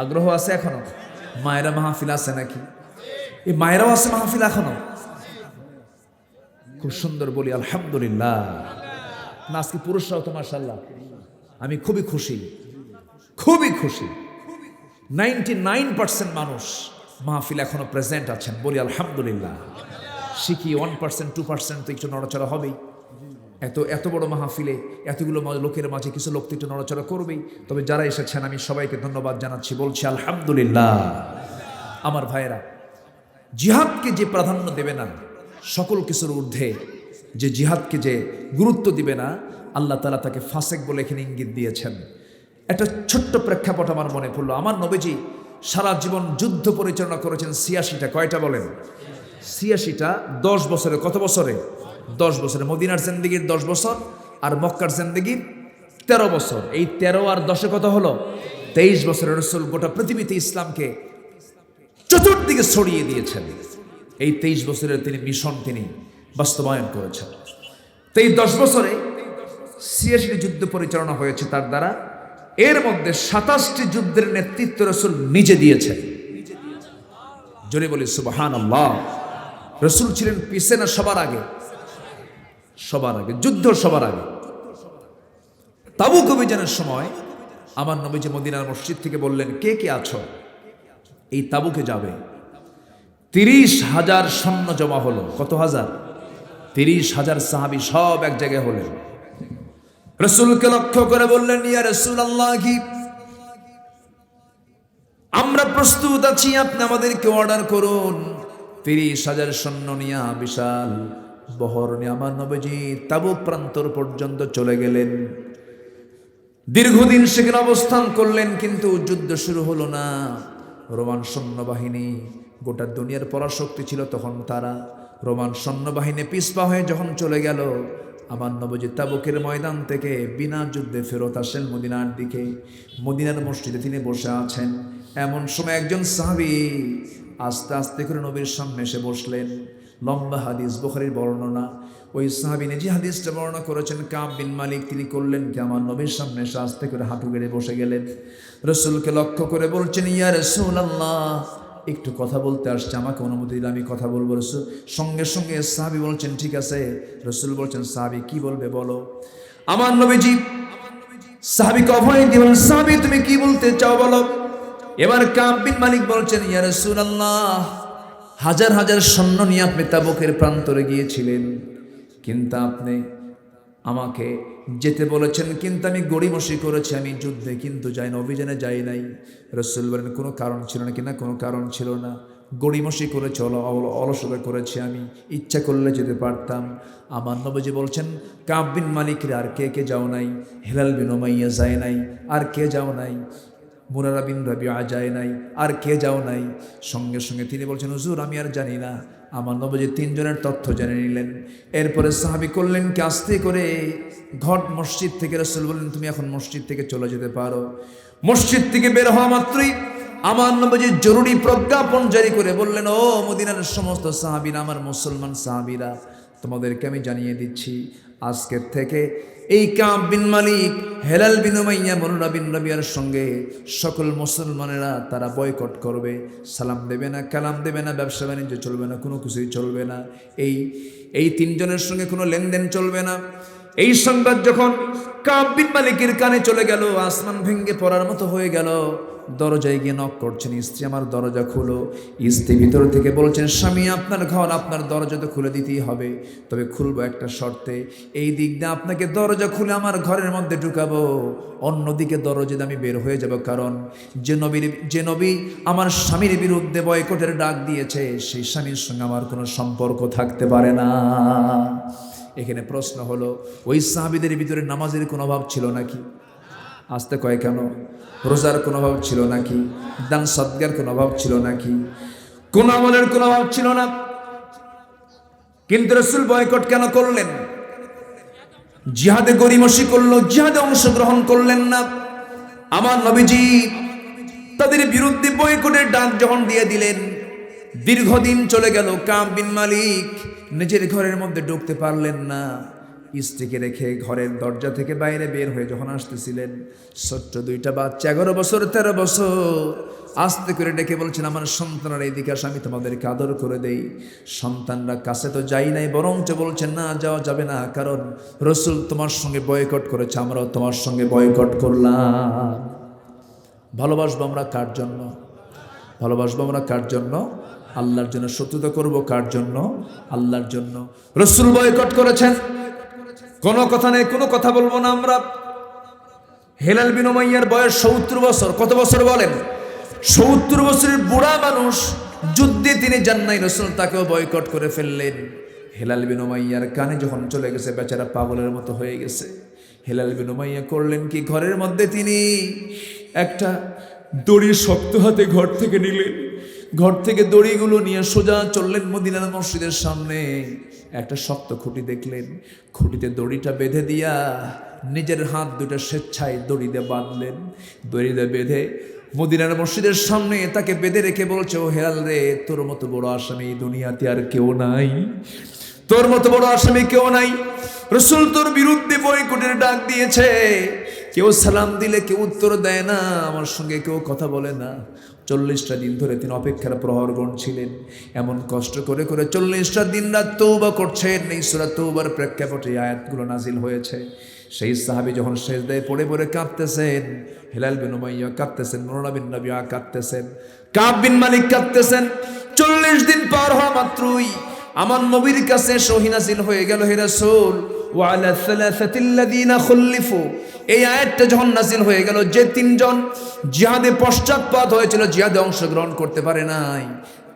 Speaker 1: আগ্রহ আছে এখনো? মায়েরা মাহফিল আছে নাকি? এই মায়েরাও আছে মাহফিল এখনো? খুব সুন্দর বলি আলহামদুলিল্লাহ। না, আজকে পুরুষরাও তো মাশাআল্লাহ। আমি খুবই খুশি, খুবই খুশি। 99% মানুষ মাহফিল এখনো প্রেজেন্ট আছেন, বলি আলহামদুলিল্লাহ। শিখি 1% 2% তো একটু নড়াচড়া হবেই। এত বড় মাহফিলে এতগুলো লোকের মাঝে কিছু লোক তো একটু নড়াচড়া করবেই। তবে যারা এসেছেন আমি সবাইকে ধন্যবাদ জানাচ্ছি, বলছি আলহামদুলিল্লাহ। আমার ভাইয়েরা, জিহাদকে যে প্রাধান্য দেবে না, সকল কিছুর ঊর্ধ্বে যে জিহাদকে যে গুরুত্ব দিবে না, আল্লাহ তাআলা তাকে ফাসেক বলে এখানে ইঙ্গিত দিয়েছেন। একটা ছোট্ট প্রেক্ষাপট আমার মনে পড়লো। আমার নবীজি সারা জীবন যুদ্ধ পরিচালনা করেছেন 86টা। কয়টা বলেন? 86টা। 10 বছরে, কত বছরে? 10 বছরে। মদিনার জিন্দেগির 10 বছর আর মক্কার জিন্দেগির 13 বছর। এই 13 আর 10 কত হলো? 23 বছরের রাসূল গোটা পৃথিবীতে ইসলামকে চতুর্দিকে ছড়িয়ে দিয়েছেন। এই 23 বছরের তিনি মিশন তিনি বাস্তবায়ন করেছেন। তো এই 10 বছরে 86টি যুদ্ধ পরিচালনা হয়েছে তার দ্বারা। এর মধ্যে 27টি যুদ্ধের নেতৃত্ব রাসূল নিজে দিয়েছেন। জোরে বলি সুবহানাল্লাহ। রাসূল ছিলেন পিছে না সবার আগে? সবার আগে, যুদ্ধ সবার আগে। তাবুক অভিযানের সময় আমার নবীজি মদিনার মসজিদ থেকে বললেন, কে কে আছো এই তাবুকে যাবে? 30,000 সৈন্য জমা হলো। কত হাজার? 30,000 সাহাবী সব এক জায়গায় হলেন। রাসূলকে লক্ষ্য করে বললেন, ইয়া রাসূলুল্লাহ, আমরা প্রস্তুত আছি, আপনি আমাদেরকে অর্ডার করুন। 30,000 সৈন্য নিয়ে বিশাল বহর নিয়ে আমার নবীজি তাবুক প্রান্তর পর্যন্ত চলে গেলেন। দীর্ঘদিন সেখানে অবস্থান করলেন, কিন্তু যুদ্ধ শুরু হলো না। রোমান সৈন্যবাহিনী, গোটা দুনিয়ার পরাশক্তি ছিল তখন তারা। রোমান সৈন্যবাহিনী পিছপা হয়ে যখন চলে গেল, আমার নবীজি তাবুকের ময়দান থেকে বিনা যুদ্ধে ফেরত আসেন মদিনার দিকে। মদিনার মসজিদে তিনি বসে আছেন। এমন সময় একজন সাহাবী আস্তে আস্তে করে নবীর সামনে এসে বসলেন। লম্বা হাদিস, বুখারীর বর্ণনা। ওই সাহাবী নিজে হাদিসটা বর্ণনা করেছেন, কাব বিন মালিক। তিনি করলেন কি, আমার নবীর সামনে এসে আস্তে করে হাঁটু গেড়ে বসে গেলেন। রাসূলকে লক্ষ্য করে বলছেন, ইয়া রাসূলুল্লাহ, একটু কথা বলতে আসছে, আমাকে অনুমতি দিলে আমি কথা বলবো। রাসূল সঙ্গে সঙ্গে সাহাবী বলছেন, ঠিক আছে। রাসূল বলছেন, সাহাবী কি বলবে বলো। আমার নবীজি সাহাবীকে অভয় দিয়ে বলেন, সাহাবী তুমি কি বলতে চাও বলো। এবার কাব বিন মালিক বলছেন, ইয়া রাসূলুল্লাহ, হাজার হাজার সৈন্য নিয়ে আপনি তাবুকের প্রান্তরে গিয়েছিলেন, কিন্তু আপনি আমাকে যেতে বলেছেন, কিন্তু আমি গড়িমসি করেছি, আমি যুদ্ধে কিন্তু যাই না, অভিযানে যাই নাই। রাসূল বলেন, কোনো কারণ ছিল না কিনা? কোনো কারণ ছিল না। গড়িমসি করেছে, অলসতা করেছি আমি, ইচ্ছা করলে যেতে পারতাম। আমার নবীজি বলছেন, কাব বিন মালিকের আর কে কে যাও নাই? হিলাল বিন উমাইয়া যায় নাই? আর কে যাও নাই? মুরারা বিন রাবিআ যায় নাই? আর কে যাও নাই? সঙ্গে সঙ্গে তিনি বলছেন, হুজুর আমি আর জানি না। আমার নবীজি তিনজনের তথ্য জেনে নিলেন। এরপরে সাহাবী করলেন কি, আস্তে করে ঘট মসজিদ থেকে রাসূল বললেন, তুমি এখন মসজিদ থেকে চলে যেতে পারো। মসজিদ থেকে বের হওয়া মাত্রই আমার নবীজি জরুরি প্রজ্ঞাপন জারি করে বললেন, ও মদিনার সমস্ত সাহাবীরা, আমার মুসলমান সাহাবীরা, তোমাদেরকে আমি জানিয়ে দিচ্ছি, আজকের থেকে এই কাব বিন মালিক, হেলাল বিন উমাইয়া, মুরারা বিন রাবিয়ার সঙ্গে সকল মুসলমানেরা তারা বয়কট করবে। সালাম দেবে না, কালাম দেবে না, ব্যবসা বাণিজ্য চলবে না, কোনো কিছুই চলবে না। এই তিনজনের সঙ্গে কোনো লেনদেন চলবে না। এই সংবাদ যখন কাব বিন মালিকের কানে চলে গেল, আসমান ভেঙে পড়ার মতো হয়ে গেল। দরজায় গিয়ে নক করছেন, স্ত্রী আমার দরজা খুলো। স্ত্রী ভিতর থেকে বলছেন, স্বামী আপনার ঘর, আপনার দরজা তো খুলে দিতেই হবে, তবে খুলবো একটা শর্তে। এই দিক দিয়ে আপনাকে দরজা খুলে আমার ঘরের মধ্যে ঢুকাবো, অন্যদিকে দরজা দিয়ে আমি বের হয়ে যাব, কারণ যে নবী আমার স্বামীর বিরুদ্ধে বয়কটের ডাক দিয়েছে, সেই স্বামীর সঙ্গে আমার কোনো সম্পর্ক থাকতে পারে না। এখানে প্রশ্ন হলো, ওই সাহাবীদের ভিতরে নামাজের কোনো অভাব ছিল নাকি? আসতে কয় কেন? রোজার কোনো অভাব ছিল নাকি? দান সদকার কোনো অভাব ছিল নাকি? কোন আমলের কোনো অভাব ছিল না। কিন্তু রাসূল বয়কট কেন করলেন? জিহাদে গড়িমসি করলো, জিহাদে অংশগ্রহণ করলেন না। আমার নবীজি তাদের বিরুদ্ধে বয়কটের ডাক যখন দিয়ে দিলেন, দীর্ঘদিন চলে গেল, কাব বিন মালিক নিজের ঘরের মধ্যে ঢুকতে পারলেন না। স্ত্রীকে রেখে ঘরের দরজা থেকে বাইরে বের হয়ে যখন আসতেছিলেন, ছোট্ট দুইটা বাচ্চা, 11 বছর 13 বছর, আস্তে করে ডেকে বলছেন, আমার সন্তানরা এইদিকে আসো, আমি তোমাদেরকে আদর করে দেই। সন্তানরা কাছে তো যাই নাই, বরঞ্চ বলছেন, না যাওয়া যাবে না, কারণ রাসূল তোমার সঙ্গে বয়কট করেছে, আমরাও তোমার সঙ্গে বয়কট করলাম। ভালোবাসবো আমরা কার জন্য? ভালোবাসবো আমরা কার জন্য? আল্লাহর জন্য। শত্রুতা করব কার জন্য? আল্লাহর জন্য। রাসূল বয়কট করেছেন, কোনো কথা নেই, কোনো কথা বলবো না আমরা। হেলাল বিন উমাইয়ার বয়স 70 বছর। কত বছর বলেন? 70 বছরের বুড়া মানুষ, যুদ্ধে তিনি যান নাই, রাসূল তাকেও বয়কট করে ফেললেন। হেলাল বিন উমাইয়ার কানে যখন চলে গেছে, বেচারা পাগলের মতো হয়ে গেছে। হেলাল বিন উমাইয়া করলেন কি, ঘরের মধ্যে তিনি একটা দড়ি শক্ত হাতে ঘর থেকে নিলেন। ঘর থেকে দড়িগুলো নিয়ে সোজা চললেন মদিনার মসজিদের সামনে। একটা শক্ত খুঁটি দেখলেন, খুঁটিতে দড়িটা বেঁধে দিয়া নিজের হাত দুটো স্বেচ্ছায় দড়িতে বাঁধলেন। দড়িতে বেঁধে মদিনার মসজিদের সামনে তাকে বেঁধে রেখে বলছে, ও হেলাল রে, তোর মতো বড় আসামি দুনিয়াতে আর কেউ নাই, তোর মতো বড় আসামি কেউ নাই। রাসূল তোর বিরুদ্ধে বয়কটের ডাক দিয়েছে, কেউ সালাম দিলে কেউ উত্তর দেয় না, আমার সঙ্গে কেউ কথা বলে না। 40টা দিন ধরে তিনি অপেক্ষার প্রহর গুনছিলেন। এমন কষ্ট করে করে 40টা দিন রাত তওবা করছেন। এই সূরা তওবার প্রেক্ষাপটে আয়াতগুলো নাজিল হয়েছে। সেই সাহাবী যখন সিজদায় পড়ে পড়ে কাঁদতেছেন, হেলাল বিন উমাইয়া কাঁদতেছেন, মুরারা বিন রাবিআ কাঁদতেছেন, কাব বিন মালিক কাঁদতেছেন। 40 দিন পার হওয়া মাত্রই আমার নবীর কাছে ওহী নাজিল হয়ে গেল, হে রাসূল, ওয়া আলা সালাসাতিল্লাযিনা খুল্লিফু। এই আয়াতটা যখন নাজিল হয়ে গেল, যে তিনজন জিহাদে পশ্চাৎপদ হয়েছিল, জিহাদে অংশগ্রহণ করতে পারে নাই,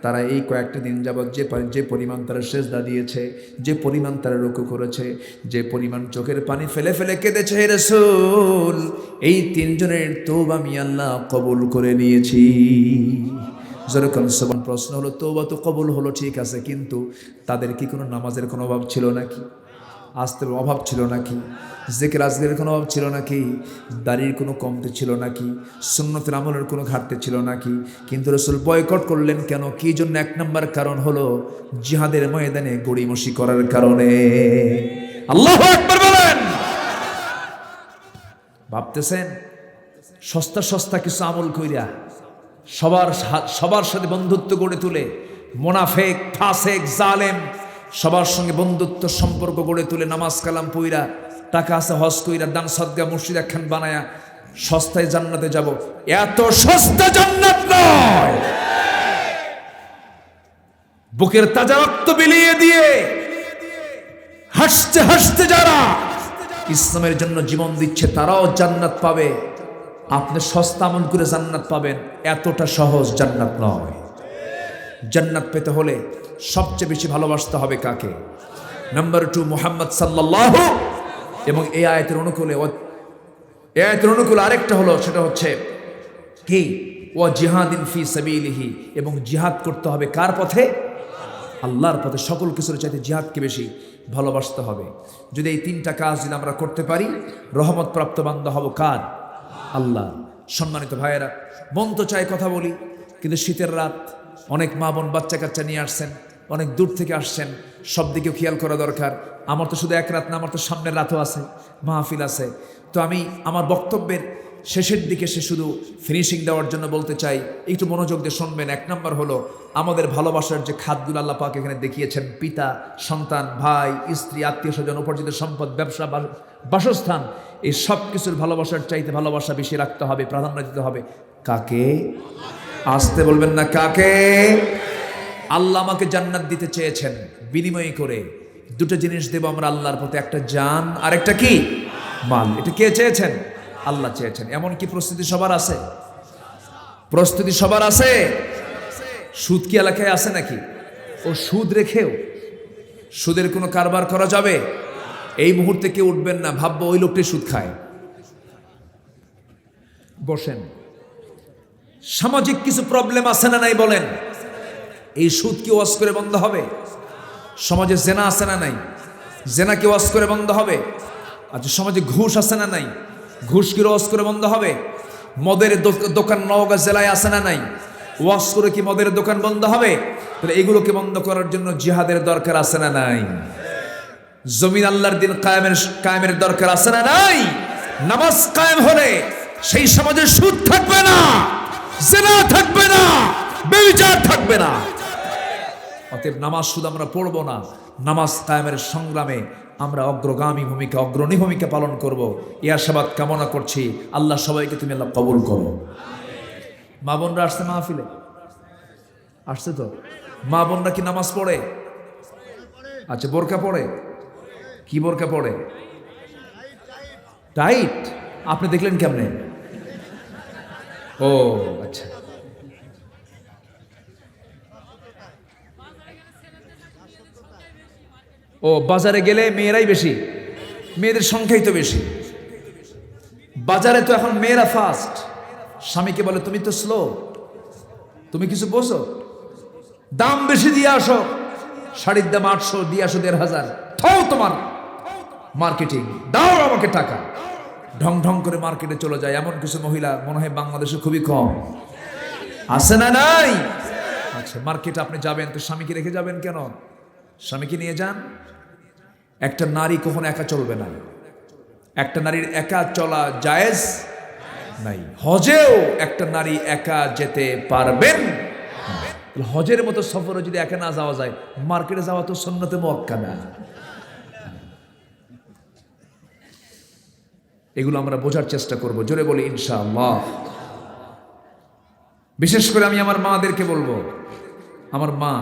Speaker 1: তারা এই কয়েকটা দিন যাবৎ যে পরিমাণ তারা সেজদা দিয়েছে, যে পরিমাণ তারা রুকু করেছে, যে পরিমাণ চোখের পানি ফেলে ফেলে কেঁদেছে, হে রাসূল, এই তিনজনের তওবা আমি আল্লাহ কবুল করে নিয়েছি। যেরকম সমান প্রশ্ন হলো, তওবা তো কবুল হলো, ঠিক আছে, কিন্তু তাদের কি কোনো নামাজের কোনো অভাব ছিল নাকি? আসতে অভাব ছিল নাকি? জিকির আজকের কোনো অভাব ছিল নাকি? দাড়ির কোনো কমতি ছিল নাকি? সুন্নতের আমলের কোনো ঘাটতি ছিল নাকি? কিন্তু রাসূল বয়কট করলেন কেন? কি জন্য? 1 নম্বর কারণ হলো জিহাদের ময়দানে গড়িমসি করার কারণে। আল্লাহু আকবার বলেন। ভাবতেছেন সস্তা সস্তা কিছু আমল কইরা সবার সাথে বন্ধুত্ব গড়ে তুলে, মুনাফিক, ফাসিক, জালেম সবার সঙ্গে বন্ধুত্ব সম্পর্ক গড়ে তুলে, নামাজ কালাম পইরা, টাকা আছে হজ কইরা, দান সদকা মসজিদ একখান বানায়া সস্তায় জান্নাতে যাব, এত সস্তা জান্নাত নয়। বুকের তাজা রক্ত বিলিয়ে দিয়ে হাসতে হাসতে যারা ইসলামের জন্য জীবন দিচ্ছে, তারাও জান্নাত পাবে। আপনি সস্তা আমল করে জান্নাত পাবেন, এতটা সহজ জান্নাত নয়। জান্নাত পেতে হলে সবচেয়ে বেশি ভালোবাসতে হবে কাকে? নাম্বার 2 মুহাম্মদ সাল্লাল্লাহু। এবং এই আয়াতের অনুকূলে আরেকটা হলো, সেটা হচ্ছে কি? ওয়া জিহাদিন ফি সাবিলিহি, এবং জিহাদ করতে হবে কার পথে? আল্লাহর পথে। সকল কিছুর চাইতে জিহাদকে বেশি ভালোবাসতে হবে। যদি এই 3টা কাজ যদি আমরা করতে পারি, রহমত প্রাপ্ত বান্দা হব কার? আল্লাহ। সম্মানিত ভাইয়েরা, মন তো চাই কথা বলি, কিন্তু শীতের রাত, অনেক মা বোন বাচ্চা কাচ্চা নিয়ে আসছেন, অনেক দূর থেকে আসছেন, সব দিকেও খেয়াল করা দরকার। আমার তো শুধু এক রাত না, আমার তো সামনের রাতও আছে, মাহফিল আছে। তো আমি আমার বক্তব্যের শেষের দিকে শুধু ফিনিশিং দেওয়ার জন্য বলতে চাই, একটু মনোযোগ দিয়ে শুনবেন। 1 নম্বর হলো আমাদের ভালোবাসার যে খাতগুলো আল্লাহ পাক এখানে দেখিয়েছেন, পিতা, সন্তান, ভাই, স্ত্রী, আত্মীয় স্বজন, উপার্জিত সম্পদ, ব্যবসা, বাসস্থান, এই সব কিছুর ভালোবাসার চাইতে ভালোবাসা বেশি রাখতে হবে, প্রাধান্য দিতে হবে কাকে? আসতে বলবেন না, কাকে? আল্লাহ আমাকে জান্নাত দিতে চেয়েছেন, বিনিময় করে 2টা জিনিস দেব আমরা আল্লাহর পথে, একটা জান আর একটা কি? মাল। এটা কে চেয়েছেন? আল্লাহ চেয়েছেন। এমন কি প্রস্তুতি সবার আছে? প্রস্তুতি সবার আছে? সুদ কি এলাকায় আছে নাকি? ও সুদ রেখেও সুদের কোনো কারবার করা যাবে? এই মুহূর্তে কেউ উঠবেন না, ভাববো ওই লোকটি সুদ খায়। বসেন। সামাজিক কিছু প্রবলেম আছে না নাই বলেন? এই সুদ কি ওয়াজ করে বন্ধ হবে? সমাজে জেনা আছে না নাই? জেনা কি ওয়াজ করে বন্ধ হবে? আচ্ছা, সমাজে ঘুষ আছে না নাই? ঘুষ কি ওয়াজ করে বন্ধ হবে? মদের দোকান নওগাঁ জেলায় আছে না নাই? ওয়াজ করে কি মদের দোকান বন্ধ হবে? তাহলে এগুলোকে বন্ধ করার জন্য জিহাদের দরকার আছে না নাই? জমিন আল্লাহর দিন কায়েমের দরকার আছে না নাই? নামাজ কায়েম হলে সেই সমাজে সুদ থাকবে না, জেনা থাকবে না, ব্যভিচার থাকবে না। অতএব নামাজ শুধু আমরা পড়বো না, নামাজ কায়েমের সংগ্রামে আমরা অগ্রণী ভূমিকা পালন করব। এই আশাবাদ কামনা করছি। আল্লাহ সবাইকে তুমি আল্লাহ কবুল করো। মা বোনরা আসছে মাহফিলে? আসছে তো? মা বোনরা কি নামাজ পড়ে? আচ্ছা, বোরকা পড়ে? কি বোরকা পড়ে? টাইট? আপনি দেখলেন কেমনে? ও আচ্ছা। ও, বাজারে গেলে মেয়েরাই বেশি, মেয়েদের সংখ্যাই তো বেশি। বাজারে তো এখন মেয়েরা ফার্স্ট। স্বামীকে বলে তুমি তো স্লো, তুমি কিছু বোঝো, দাম বেশি দিয়ে আসো, শাড়ির দাম 800, দিয়ে আসো 1500, থাও তোমার মার্কেটিং, দাও আমাকে টাকা। ঢং ঢং করে মার্কেটে চলে যায়। এমন কিছু মহিলা মনে হয় বাংলাদেশে খুবই কম, আছে না নাই? আচ্ছা, মার্কেটে আপনি যাবেন তো স্বামীকে রেখে যাবেন কেন? স্বামীকে নিয়ে যান। একটা নারী কখনো একা চলবে না। একটা নারীর একা চলা জায়েজ নাই। হজেও একটা নারী একা যেতে পারবেন। হজের মতো সফরে যদি একা না যাওয়া যায়, মার্কেটে যাওয়া তো সুন্নতে মুআক্কাদা। এগুলো আমরা বোঝার চেষ্টা করব। জোরে বলি ইনশাআল্লাহ। বিশেষ করে আমি আমার মাদেরকে বলবো, আমার মা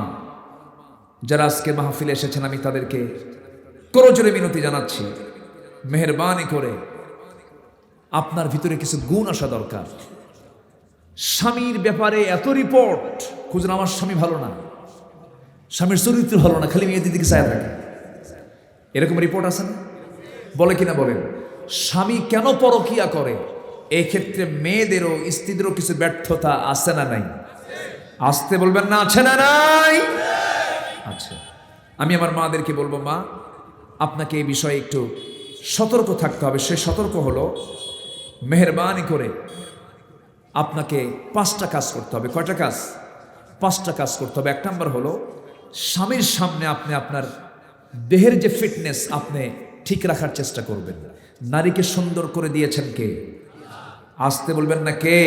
Speaker 1: যারা আজকে মাহফিলে এসেছেন, আমি তাদেরকে করজোরে মিনতি জানাচ্ছি, মেহেরবানি করে আপনার ভিতরে কিছু গুণ আসা দরকার। স্বামীর ব্যাপারে এত রিপোর্ট খুঁজুন, আমার স্বামী ভালো না, স্বামীর চরিত্র ভালো না, খালি মেয়েদের দিকে চায় থাকে, এরকম রিপোর্ট আছে না? বলে কিনা বলেন? স্বামী কেন পরকিয়া করে, এই ক্ষেত্রে মেয়েদেরও স্ত্রীদেরও কিছু ব্যর্থতা আছে না নাই? আসতে বলবেন না, আছে না নাই? আচ্ছা, আমি আমার মাদেরকে বলবো, মা আপনাকে এই বিষয়ে একটু সতর্ক থাকতে হবে। সে সতর্ক হলো, মেহেরবানি করে আপনাকে 5টা কাজ করতে হবে। কয়টা কাজ? 5টা কাজ করতে হবে। 1 নম্বর হলো, স্বামীর সামনে আপনি আপনার দেহের যে ফিটনেস আপনি ঠিক রাখার চেষ্টা করবেন। নারীকে সুন্দর করে দিয়েছেন কে? আসতে বলবেন না, কে?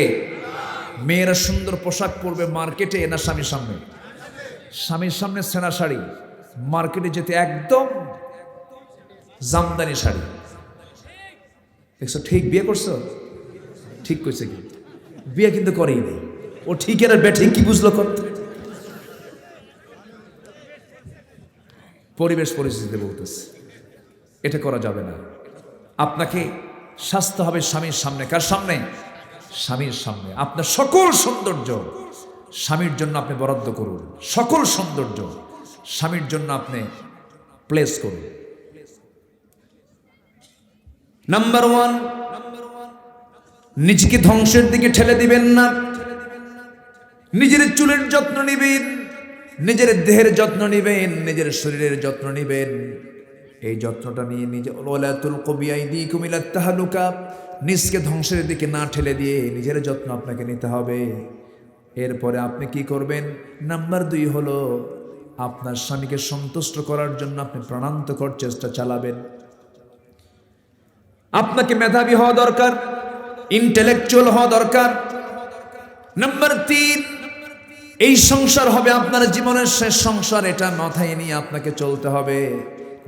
Speaker 1: মেয়েরা সুন্দর পোশাক পরবে মার্কেটে, না স্বামীর সামনে? স্বামীর সামনে সেনা শাড়ি, মার্কেটে যেতে একদম জামদানি শাড়ি। দেখছো? ঠিক বিয়ে করছো? ঠিক কইছে কি? বিয়ে কিন্তু করেই নেই ও। ঠিক এর ব্যাঠিক কি বুঝলো? করতে পরিবেশ পরিস্থিতি বলতেছে, এটা করা যাবে না। আপনাকে সাজতে হবে স্বামীর সামনে। কার সামনে? স্বামীর সামনে। আপনার সকল সৌন্দর্য স্বামীর জন্য আপনি বরাদ্দ করুন, সকল সৌন্দর্য স্বামীর জন্য আপনি প্লেস করুন। নাম্বার 1, নিজেকে ধ্বংসের দিকে ঠেলে দিবেন না। নিজের চুলের যত্ন নিবেন, নিজের দেহের যত্ন নিবেন, নিজের শরীরের যত্ন নিবেন। এই যত্নটা নিয়ে নিজে ওয়ালা তুলকু বিআইদিকুম ইলা তাহলুকা, নিজকে ধ্বংসের দিকে না ঠেলে দিয়ে নিজের যত্ন আপনাকে নিতে হবে। এরপরে আপনি কি করবেন? নাম্বার 2 হলো আপনার স্বামীকে সন্তুষ্ট করার জন্য আপনি প্রাণান্তকর চেষ্টা চালাবেন। আপনাকে মেধাবী হওয়া দরকার, ইন্টেলেকচুয়াল হওয়া দরকার। নাম্বার 3, এই সংসার হবে আপনার জীবনের শেষ সংসার, এটা মাথায় নিয়ে আপনাকে চলতে হবে।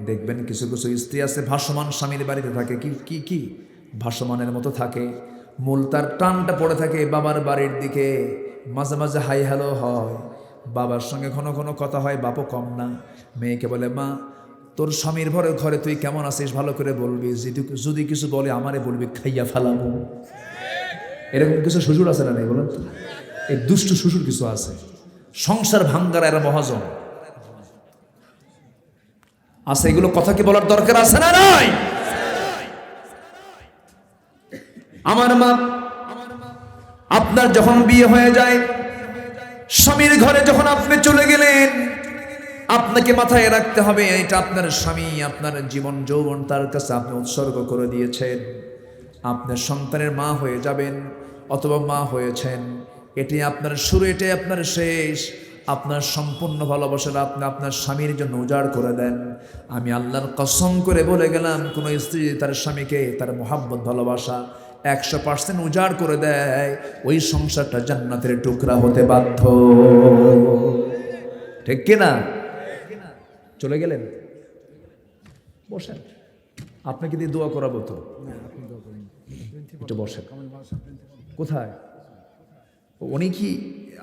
Speaker 1: দেখবেন কিছু কিছু স্ত্রী আছে ভাসমান স্বামীর বাড়িতে থাকে, কি ভাসমানের মতো থাকে, মূল তার টানটা পড়ে থাকে বাবার বাড়ির দিকে। মাঝে মাঝে হাই হ্যালো হয়, বাবার সঙ্গে ঘন ঘন কথা হয়, বাপও কম না। মেয়েকে বলে, মা তোর স্বামীর ঘরে তুই কেমন আছিস ভালো করে বলবি, যদি কিছু বলে আমারে বলবি খাইয়া ফেলাবো। এরকম কিছু শ্বশুর আছে না নেই বলেন তো? এই দুষ্ট শ্বশুর কিছু আছে, সংসার ভাঙ্গার এরা মহাজন আছে। এগুলো কথা কি বলার দরকার আছে না নাই? আমার মা, আপনার যখন বিয়ে হয়ে যায়, স্বামীর ঘরে যখন আপনি চলে গেলেন, আপনাকে মাথায় রাখতে হবে এটা আপনার স্বামী, আপনার জীবন যৌবন তার কাছে আপনি উৎসর্গ করে দিয়েছেন। আপনার সন্তানের মা হয়ে যাবেন অথবা মা হয়েছেন, এটি আপনার শুরু, এটাই আপনার শেষ। আপনার সম্পূর্ণ ভালোবাসাটা আপনি আপনার স্বামীর জন্য উজাড় করে দেন। আমি আল্লাহর কসম করে বলে গেলাম, কোনো স্ত্রী তার স্বামীকে তার মোহাব্বত ভালোবাসা 100% উজাড় করে দেয়, ওই সংসারটা জান্নাতের টুকরা হতে বাধ্য। ঠিক কিনা? চলে গেলেন, বসেন, আপনাকে দিয়ে দোয়া করাবো তো, একটু বসেন। কোথায় উনি? কি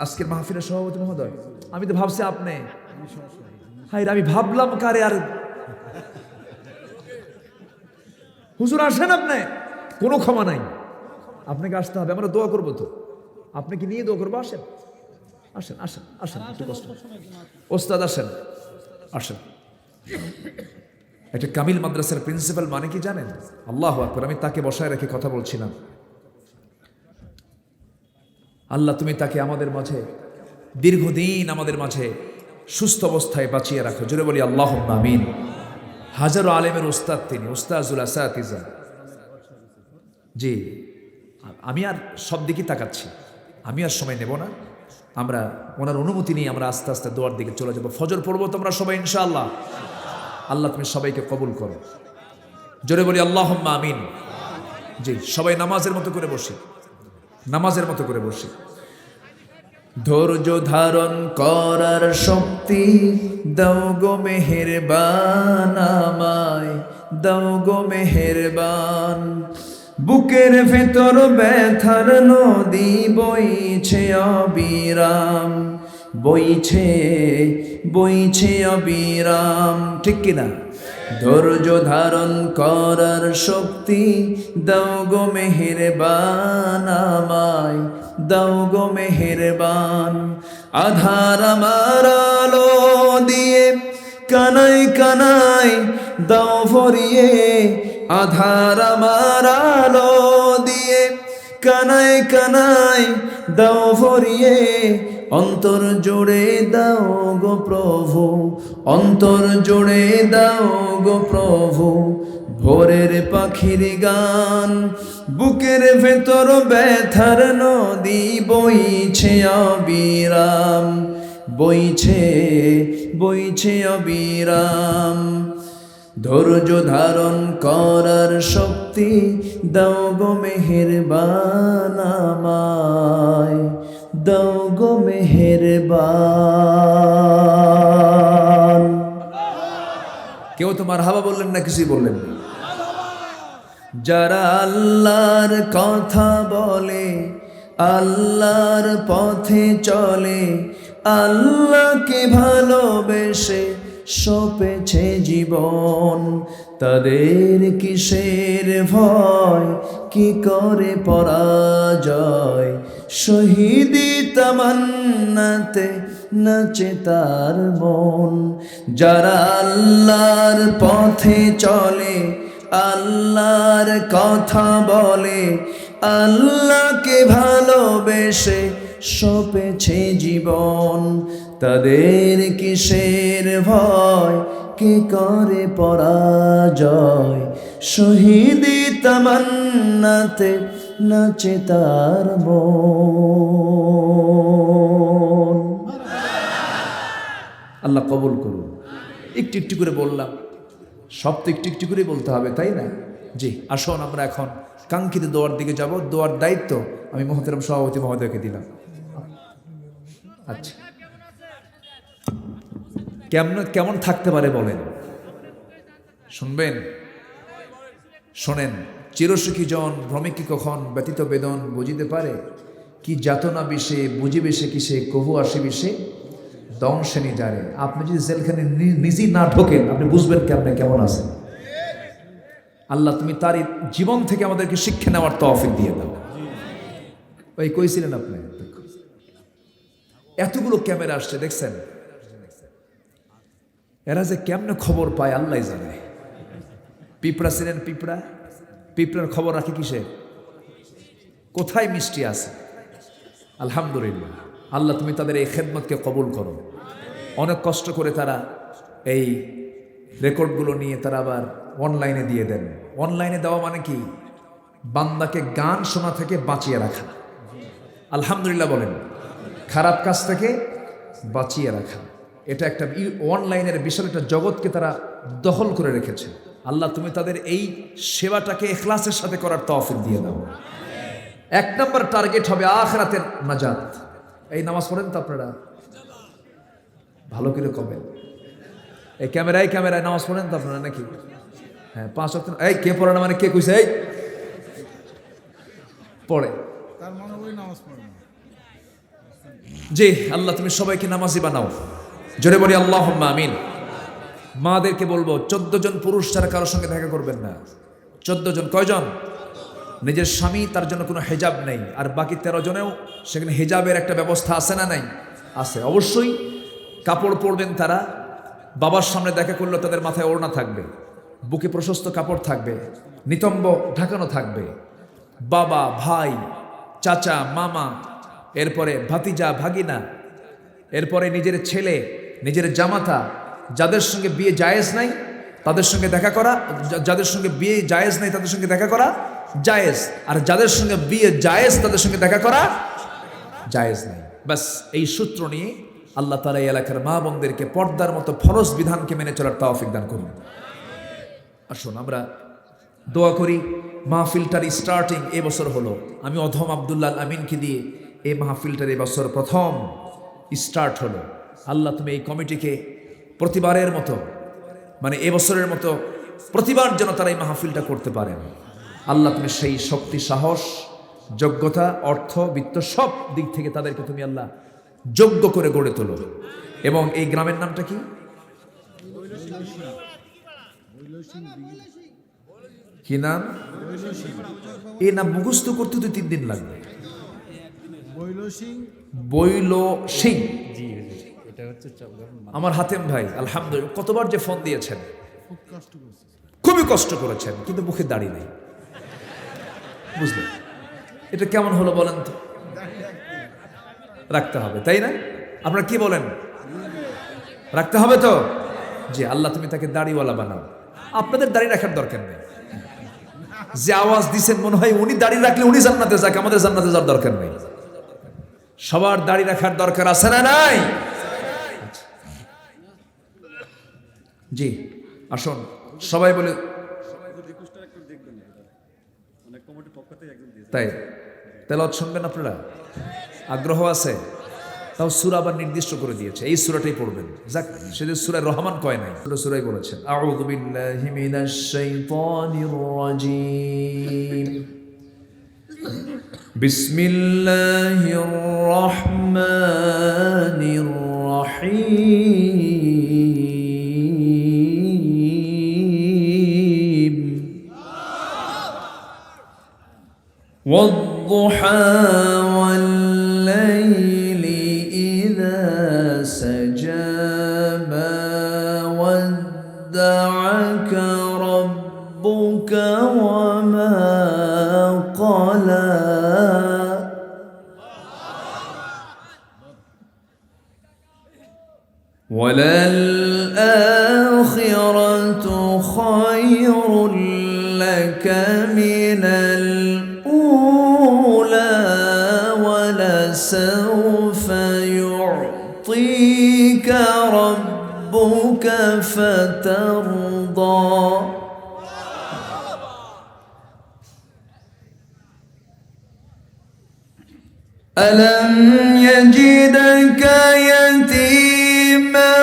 Speaker 1: আজকের মাহফিলের সভাপতি মহোদয়? আমি তো ভাবছি আপনি। হাই, আমি ভাবলাম কারে। আর হুজুর আসেন, আপনি কোনো ক্ষমা নাই, আপনাকে আসতে হবে, আমরা দোয়া করবো তো, আপনাকে নিয়ে দোয়া করবো। আসেন আসেন আসেন আসেন, একটু কষ্ট। ওস্তাদ আসেন আসেন। একটা কামিল মাদ্রাসার প্রিন্সিপাল মানে কি জানেন? আল্লাহু আকবার। আমি তাকে বসায় রেখে কথা বলছিলাম। আল্লাহ তুমি তাকে আমাদের মাঝে দীর্ঘদিন আমাদের মাঝে সুস্থ অবস্থায় বাঁচিয়ে রাখো। জোরে বলি আল্লাহুম্মা আমিন। হাজারো আলেমের উস্তাদ তিনি, উস্তাজুল আসাতিজা। জি, আমি আর সব দিকে তাকাচ্ছি, আমি আর সময় নেব না। আমরা ওনার অনুমতি নিয়ে আমরা আস্তে আস্তে দোয়ার দিকে চলে যাবো। ফজর পড়বো তোমরা সবাই ইনশাআল্লাহ। আল্লাহ তুমি সবাইকে কবুল করো। জোরে বলি আল্লাহুম্মা আমিন। জি, সবাই নামাজের মতো করে বসি, নামাজের মতো করে বসি। ধৈর্য ধারণ করার শক্তি দাও গো মেহেরবান, আমায় দাও গো মেহেরবান। বুকের ভেতর ব্যথার নদী বইছে অবিরাম, বইছে বইছে অবিরাম। ঠিক কিনা? ধৈর্য ধারণ করার শক্তি দাও গো মেহেরবান, আমায় দাও গো মেহেরবান। আধার আমার আলো দিয়ে কানাই কানাই দাও ভরিয়ে, আধার আমার আলো দিয়ে কানাই কানাই দাও ভরিয়ে। অন্তর জুড়ে দাও গো প্রভু, অন্তর জুড়ে দাও গো প্রভু ভোরের পাখির গান। বুকের ভেতর ব্যথার নদী বইছে অবিরাম, বইছে বইছে অবিরাম। ধৈর্য ধারণ করার শক্তি দাও গো মেহেরবান, আমায় দাও গো মেহেরবান। কেউ তো মারহাবা বললেন না, কিছুই বললেন না। যারা আল্লাহর কথা বলে, আল্লাহর পথে চলে, আল্লাহকে ভালোবেসে
Speaker 2: সপেছে জীবন। তাদের কিসের ভয়, কি করে পরাজয়, শহীদি তামান্নাতে নাচে তার মন। যারা আল্লাহর পথে চলে, আল্লাহর কথা বলে, আল্লাহকে ভালোবেসে সপেছে জীবন। তাদের কিসের ভয়, কি করে পরাজয়, শহীদি তামান্নাতে নাচে তার মন।
Speaker 1: আল্লাহ কবুল করুন। একটু একটু করে বললাম, সব তো একটু একটু করে বলতে হবে, তাই না? জি, আসুন আমরা এখন কাঙ্ক্ষিত দোয়ার দিকে যাব। দোয়ার দায়িত্ব আমি মোহতারাম সভাপতি মহোদয়কে দিলাম। আচ্ছা, কেমন থাকতে পারে বলেন? শুনবেন? শোনেন। চিরসুখী জন ভ্রমে কি কখন ব্যতীত বেদন বুঝিতে পারে, কি যাতনা বিষে বুঝিবে সে কিসে, কভু আসিবে সে দংশে নিজারে। আপনি যদি জেলখানে নিজেই না ঢোকেন, আপনি বুঝবেন কেমন কেমন আছেন। আল্লাহ তুমি তার জীবন থেকে আমাদেরকে শিক্ষা নেওয়ার তৌফিক দিয়ে দাও। ওই কইছিলেন আপনি, এতগুলো ক্যামেরা আসছে দেখছেন, এরা যে কেমনে খবর পায় আল্লাহ জানে। পিঁপড়া ছিলেন, পিঁপড়ার খবর রাখে কিসে, কোথায় মিষ্টি আছে। আলহামদুলিল্লাহ, আল্লাহ তুমি তাদের এই খেদমতকে কবুল করো। অনেক কষ্ট করে তারা এই রেকর্ডগুলো নিয়ে তারা আবার অনলাইনে দিয়ে দেন। অনলাইনে দেওয়া মানে কি, বান্দাকে গান শোনা থেকে বাঁচিয়ে রাখা। আলহামদুলিল্লাহ বলেন, খারাপ কাজ থেকে বাঁচিয়ে রাখা। এটা একটা অনলাইনের বিশাল একটা জগৎকে তারা দখল করে রেখেছে। আল্লাহ তুমি তাদের এই সেবাটাকে ইখলাসের সাথে করার তৌফিক দিয়ে দাও। এক নম্বর টার্গেট হবে আখিরাতের নাজাত। এই নামাজ পড়েন তো আপনারা? ভালো করে কবেন। এই ক্যামেরায় নামাজ পড়েন তো আপনারা নাকি? হ্যাঁ, 5 ওয়াক্ত। এই কে পড়ে না মানে কে কইছে? এই পড়ে,
Speaker 3: তার মনে ওই নামাজ পড়ে না।
Speaker 1: জি, আল্লাহ তুমি সবাইকে নামাজি বানাও। জোরে বলি আল্লাহুম্মা আমিন। মাদেরকে বলবো 14 জন পুরুষ ছাড়া কারোর সঙ্গে দেখা করবেন না। 14 জন। কয়জন? নিজের স্বামী, তার জন্য কোনো হেজাব নেই, আর বাকি 13 জনেও সেখানে হেজাবের একটা ব্যবস্থা আছে না নাই? আছে, অবশ্যই কাপড় পরবেন তারা। বাবার সামনে দেখা করলে তাদের মাথায় ওড়না থাকবে, বুকে প্রশস্ত কাপড় থাকবে, নিতম্ব ঢাকানো থাকবে। বাবা, ভাই, চাচা, মামা, এরপরে ভাতিজা, ভাগিনা, এরপরে নিজের ছেলে, নিজের জামাতা, যাদের সঙ্গে বিয়ে জায়েজ নাই তাদের সঙ্গে দেখা করা, যাদের সঙ্গে বিয়ে জায়েজ নাই তাদের সঙ্গে দেখা করা জায়েজ, আর যাদের সঙ্গে বিয়ে জায়েজ তাদের সঙ্গে দেখা করা জায়েজ নাই। বাস এই সূত্র নিয়ে আল্লাহ তাআলা এই এলাকার মা বোনদেরকে পর্দার মতো ফরজ বিধানকে মেনে চলার তৌফিক দান করুন। আসুন আমরা দোয়া করি। মাহফিলটার স্টার্টিং এবছর হলো। আমি অধম আব্দুল্লাহ আমিনকে দিয়ে এই মাহফিলটার এবছর প্রথম স্টার্ট হলো। আল্লাহ তুমি এই কমিটিকে প্রতিবারের মতো, মানে এবছরের মতো প্রতিবার যেন তারা এই মাহফিলটা করতে পারেন। আল্লাহ তুমি সেই শক্তি, সাহস, যোগ্যতা, অর্থ, বিত্ত সব দিক থেকে তাদেরকে তুমি আল্লাহ যোগ্য করে গড়ে তোলো। এবং এই গ্রামের নামটা কি? কি নাম? এই নাম মুখস্থ করতে তো 3 দিন লাগবে। বৈলো সিং। আমার হাতেম ভাই আলহামদুলিল্লাহ কতবার যে ফোন দিয়েছেন, খুবই কষ্ট করেছেন, কিন্তু মুখে দাড়ি নেই। বুঝলেন? এটা কেমন হলো বলেন তো? রাখতে হবে, তাই না? আপনারা কি বলেন? রাখতে হবে তো? জি, আল্লাহ তুমি তাকে দাড়িওয়ালা বানাও। আপনাদের দাড়ি রাখার দরকার নেই। যে আওয়াজ দিচ্ছেন মনে হয় উনি দাড়ি রাখলে উনি জান্নাতে যাক, আমাদের জান্নাতে যাওয়ার দরকার নেই। সবার দাড়ি রাখার দরকার আছে না নাই? জি, আসুন সবাই বলে। তাই তেলাওয়াত শুনবেন আপনারা? আগ্রহ আছে? তাও সূরা আবার নির্দিষ্ট করে দিয়েছে, এই সূরাটাই পড়বেন। যাক, সেটা সূরা রহমান কয় নাই, সূরাই বলেছেন। আউযু বিল্লাহি মিনাশ শাইতানির রাজীম। বিসমিল্লাহির রহমানির রহিম।
Speaker 2: والضحى والليل إذا سجى ما ودعك ربك وما قلى وللآخرة خير لك من الأولى ولسوف يعطيك ربك فترضى ألم يجدك يتيما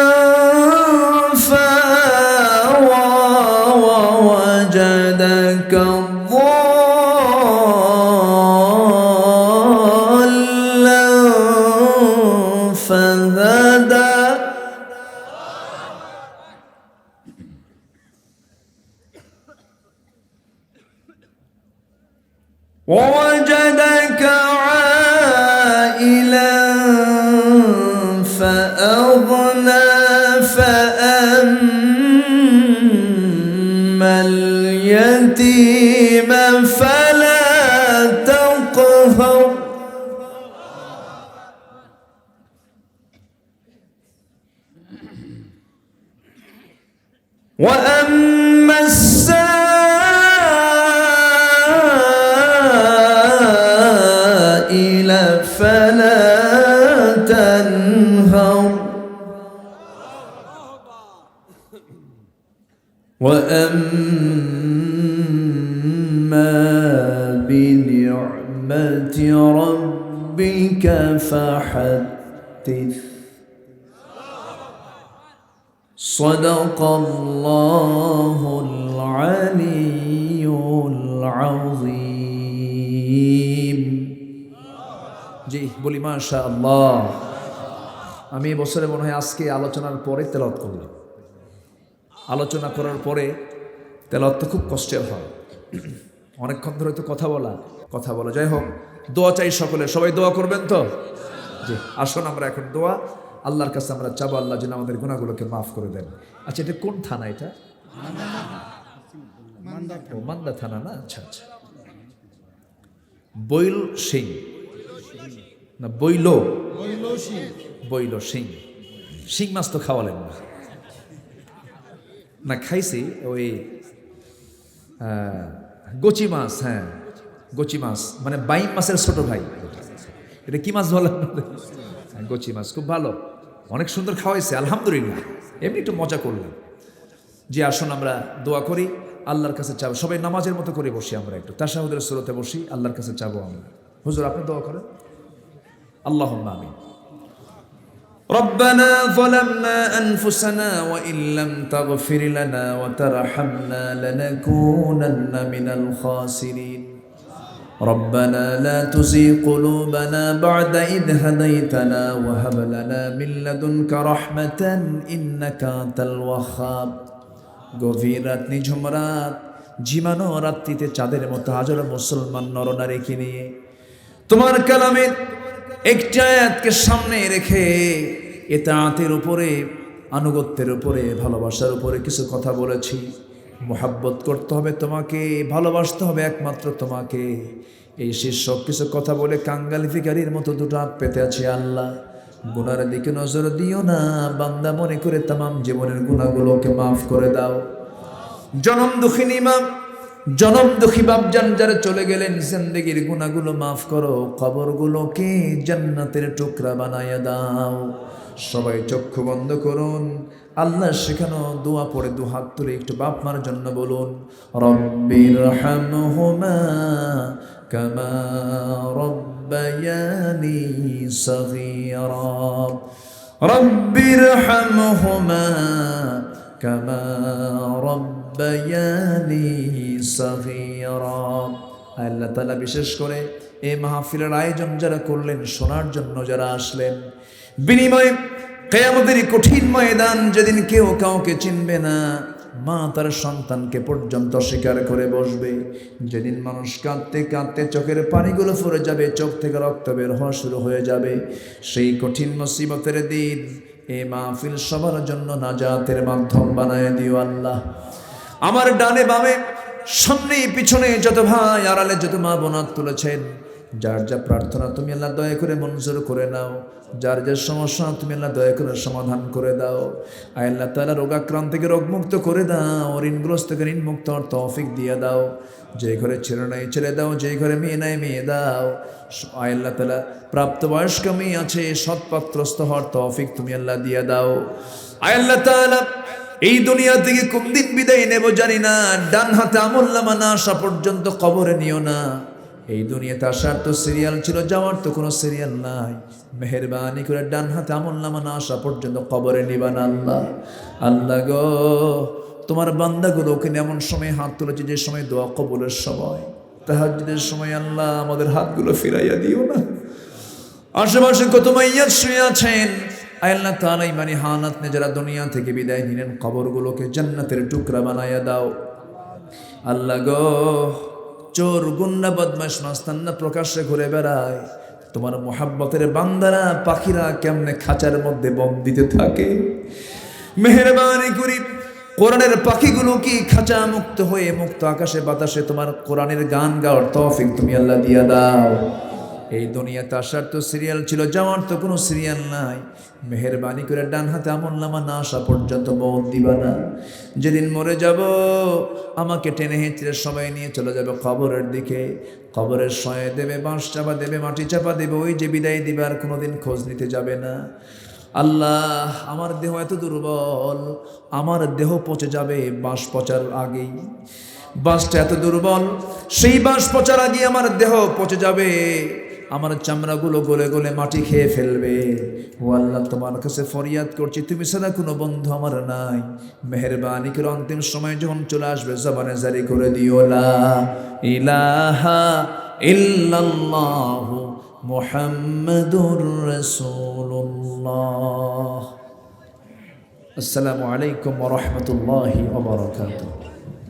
Speaker 2: فآوى ووجدك ضالا فهدى ووجدك عائلا فأغنى فأما اليتيم فلا تقهر وأما السائل فلا تنهر وأما بنعمة ربك فحدث صدق الله العلي العظيم
Speaker 1: জি বলি মাশাআল্লাহ। আমি এই বছরে মনে হয় আজকে আলোচনার পরে তেলাওয়াত করলাম। আলোচনা করার পরে তেলাওয়াত তো খুব কষ্টের হয়, অনেকক্ষণ ধরে তো কথা বলা। যাই হোক, দোয়া চাই সকলে, সবাই দোয়া করবেন তো? জি, আসুন আমরা এখন দোয়া আল্লাহর কাছে আমরা চাবো, আল্লাহ যেন আমাদের গুনাহগুলোকে মাফ করে দেন। আচ্ছা, এটা কোন থানা? এটা ও মান্দা থানা না? আচ্ছা আচ্ছা, বৈল সিং না বৈল সিং। শিং মাছ তো খাওয়ালেন না? না খাইছি, ওই গোচি মাছ। হ্যাঁ, গোচি মাছ মানে বাইম মাছের ছোট ভাই। এটা কি মাছ বলেন? গোচি মাছ, খুব ভালো, অনেক সুন্দর খাওয়াইছে, আলহামদুলিল্লাহ। এমনি একটু মজা করলাম। যে আসুন আমরা দোয়া করি, আল্লাহর কাছে চাবো। সবাই নামাজের মতো করে বসি, আমরা একটু তাশাহুদের সুরতে বসি, আল্লাহর কাছে চাবো আমরা। হুজুর আপনি দোয়া করেন। আল্লাহুম্মা আমিন। ربنا ظلمنا أنفسنا وإن لم تغفر لنا وترحمنا لنكونن من الخاسرين ربنا لا تزغ قلوبنا بعد إذ هديتنا وهب لنا من لدنك رحمة إنك أنت الوهاب গভীর রাত, নিঝুম রাত, ঝিমানো রাত্রিতে চাঁদের মতো হাজারো মুসলমান নরনারীকে নিয়ে তোমার কালামের একটি আয়াতকে সামনে রেখে ইতাআতের উপরে, আনুগত্যের উপরে, ভালোবাসার উপরে কিছু কথা বলেছি। মুহাব্বত করতে হবে তোমাকে, ভালোবাসতে হবে একমাত্র তোমাকে। এই শীর্ষক কিছু কথা বলে কাঙ্গালি ভিখারির মতো দুটো হাত পেতে আছি। আল্লাহ, গুনার দিকে নজর দিও না, বান্দা মনে করে তামাম জীবনের গুনাহগুলোকে মাফ করে দাও। জনম দুঃখিনী মা, জনম দুঃখী বাপজান যারা চলে গেলেন, জিন্দেগির গুনাহগুলো মাফ করো, কবরগুলোকে জান্নাতের টুকরা বানায়া দাও। সবাই চক্ষু বন্ধ করুন, আল্লাহ শেখানো দোয়া পড়ে দু হাত তুলে একটু বাপ মার জন্য বলুন, রব্বিরহামহুমা কামা রব্বায়ানি সগীরা, রব্বিরহামহুমা কামা রব্বায়ানি সগীরা। আল্লাহ তাআলা বিশেষ করে এই মাহফিলের আয়োজন যারা করলেন, শোনার জন্য যারা আসলেন, বিনিময়ে কিয়ামতের কঠিন ময়দান যেদিন কেউ কাউকে চিনবে না, মা তার সন্তানকে পর্যন্ত স্বীকার করে বসবে। যেদিন মানুষ কাঁদতে কাঁদতে চোখের পানিগুলো ফুরে যাবে, চোখ থেকে রক্ত বের হওয়া শুরু হয়ে যাবে, সেই কঠিন মুসিবতের দিন এই মাহফিল সবার জন্য নাজাতের মাধ্যম বানায় দিও আল্লাহ। আমার ডানে বামে সামনে পিছনে যত ভাই আড়ালে যত মা বোনাত তুলেছেন, যার যা প্রার্থনা তুমি আল্লাহ দয়া করে মঞ্জুর করে নাও, যার যার সমস্যা তুমি আল্লাহ দয়া করে সমাধান করে দাও। আয় আল্লাহ তাআলা রোগাক্রান্ত থেকে রোগমুক্ত করে দাও, ঋণগ্রস্ত থেকে ঋণমুক্ত হওয়ার তৌফিক দিয়ে দাও। যে ঘরে ছেলে নাই ছেলে দাও, যে ঘরে মেয়ে নাই মেয়ে দাও। আয় আল্লাহ তাআলা প্রাপ্তবয়স্ক মেয়ে আছে, সৎপাত্রস্থ হওয়ার তৌফিক তুমি আল্লাহ দিয়ে দাও। আয় আল্লাহ তাআলা এই দুনিয়া থেকে কোন দিন বিদায় নেব জানি না, ডান হাতে আমলনামা না আসা পর্যন্ত কবরে নিও না। এই দুনিয়াতে আসার তো সিরিয়াল ছিল, যাওয়ার তো কোনো সিরিয়াল নাই। মেহেরবানি করে ডান হাতে আমলনামা না আসা পর্যন্ত কবরে নিবা না আল্লাহ। আল্লাহ গো, তোমার বান্দাগুলোকে এমন সময় হাত তুলেছে যে সময় দোয়া কবুলের সময়, তাহাজ্জুদের সময়। আল্লাহ আমাদের হাতগুলো ফিরাইয়া দিও না। আশেপাশে কত মাইয়াত শুয়ে আছেন, আয় আল্লাহ তাআলা ইমানি হালাত নিয়ে যারা দুনিয়া থেকে বিদায় নিলেন, কবরগুলোকে জান্নাতের টুকরা বানাইয়া দাও। আল্লাহ গো, চোর গুন্ডা বদমাশ মাস্তানরা প্রকাশ্যে ঘুরে বেড়ায়, তোমার মোহাব্বতের বান্দারা পাখিরা কেমনে খাঁচার মধ্যে বন্দিতে থাকে। মেহেরবানি করি কোরআনের পাখিগুলো কি খাঁচা মুক্ত হয়ে মুক্ত আকাশে বাতাসে তোমার কোরআনের গান গাওয়ার তৌফিক তুমি আল্লাহ দিয়া দাও। এই দুনিয়াতে আসার তো সিরিয়াল ছিল, যাওয়ার তো কোনো সিরিয়াল নাই। মেহেরবানি করে ডান হাতে আমলনামা না আসা পর্যন্ত মৌত দিবা না। যেদিন মরে যাব আমাকে টেনে হেঁচড়ে সবাই নিয়ে চলে যাবে কবরের দিকে। কবরের শয়ে দেবে, বাঁশ চাপা দেবে, মাটি চাপা দেবে, ওই যে বিদায় দিবে, আর কোনোদিন খোঁজ নিতে যাবে না। আল্লাহ, আমার দেহ এত দুর্বল, আমার দেহ পচে যাবে বাঁশ পচার আগেই। বাঁশটা এত দুর্বল, সেই বাঁশ পচার আগে আমার দেহ পচে যাবে, আমার চামড়াগুলো গলে গলে মাটি খেয়ে ফেলবে। ও আল্লাহ, তোমার কাছে ফরিয়াদ করছি, তুমি ছাড়া কোনো বন্ধু আমার নাই। মেহেরবানি করে অন্তিম সময় যখন চলে আসবে জবানে জারি করে দিও লা ইলাহা ইল্লাল্লাহু মুহাম্মাদুর রাসূলুল্লাহ। আসসালামু আলাইকুম ওয়া রাহমাতুল্লাহি ওয়া বারাকাতুহু।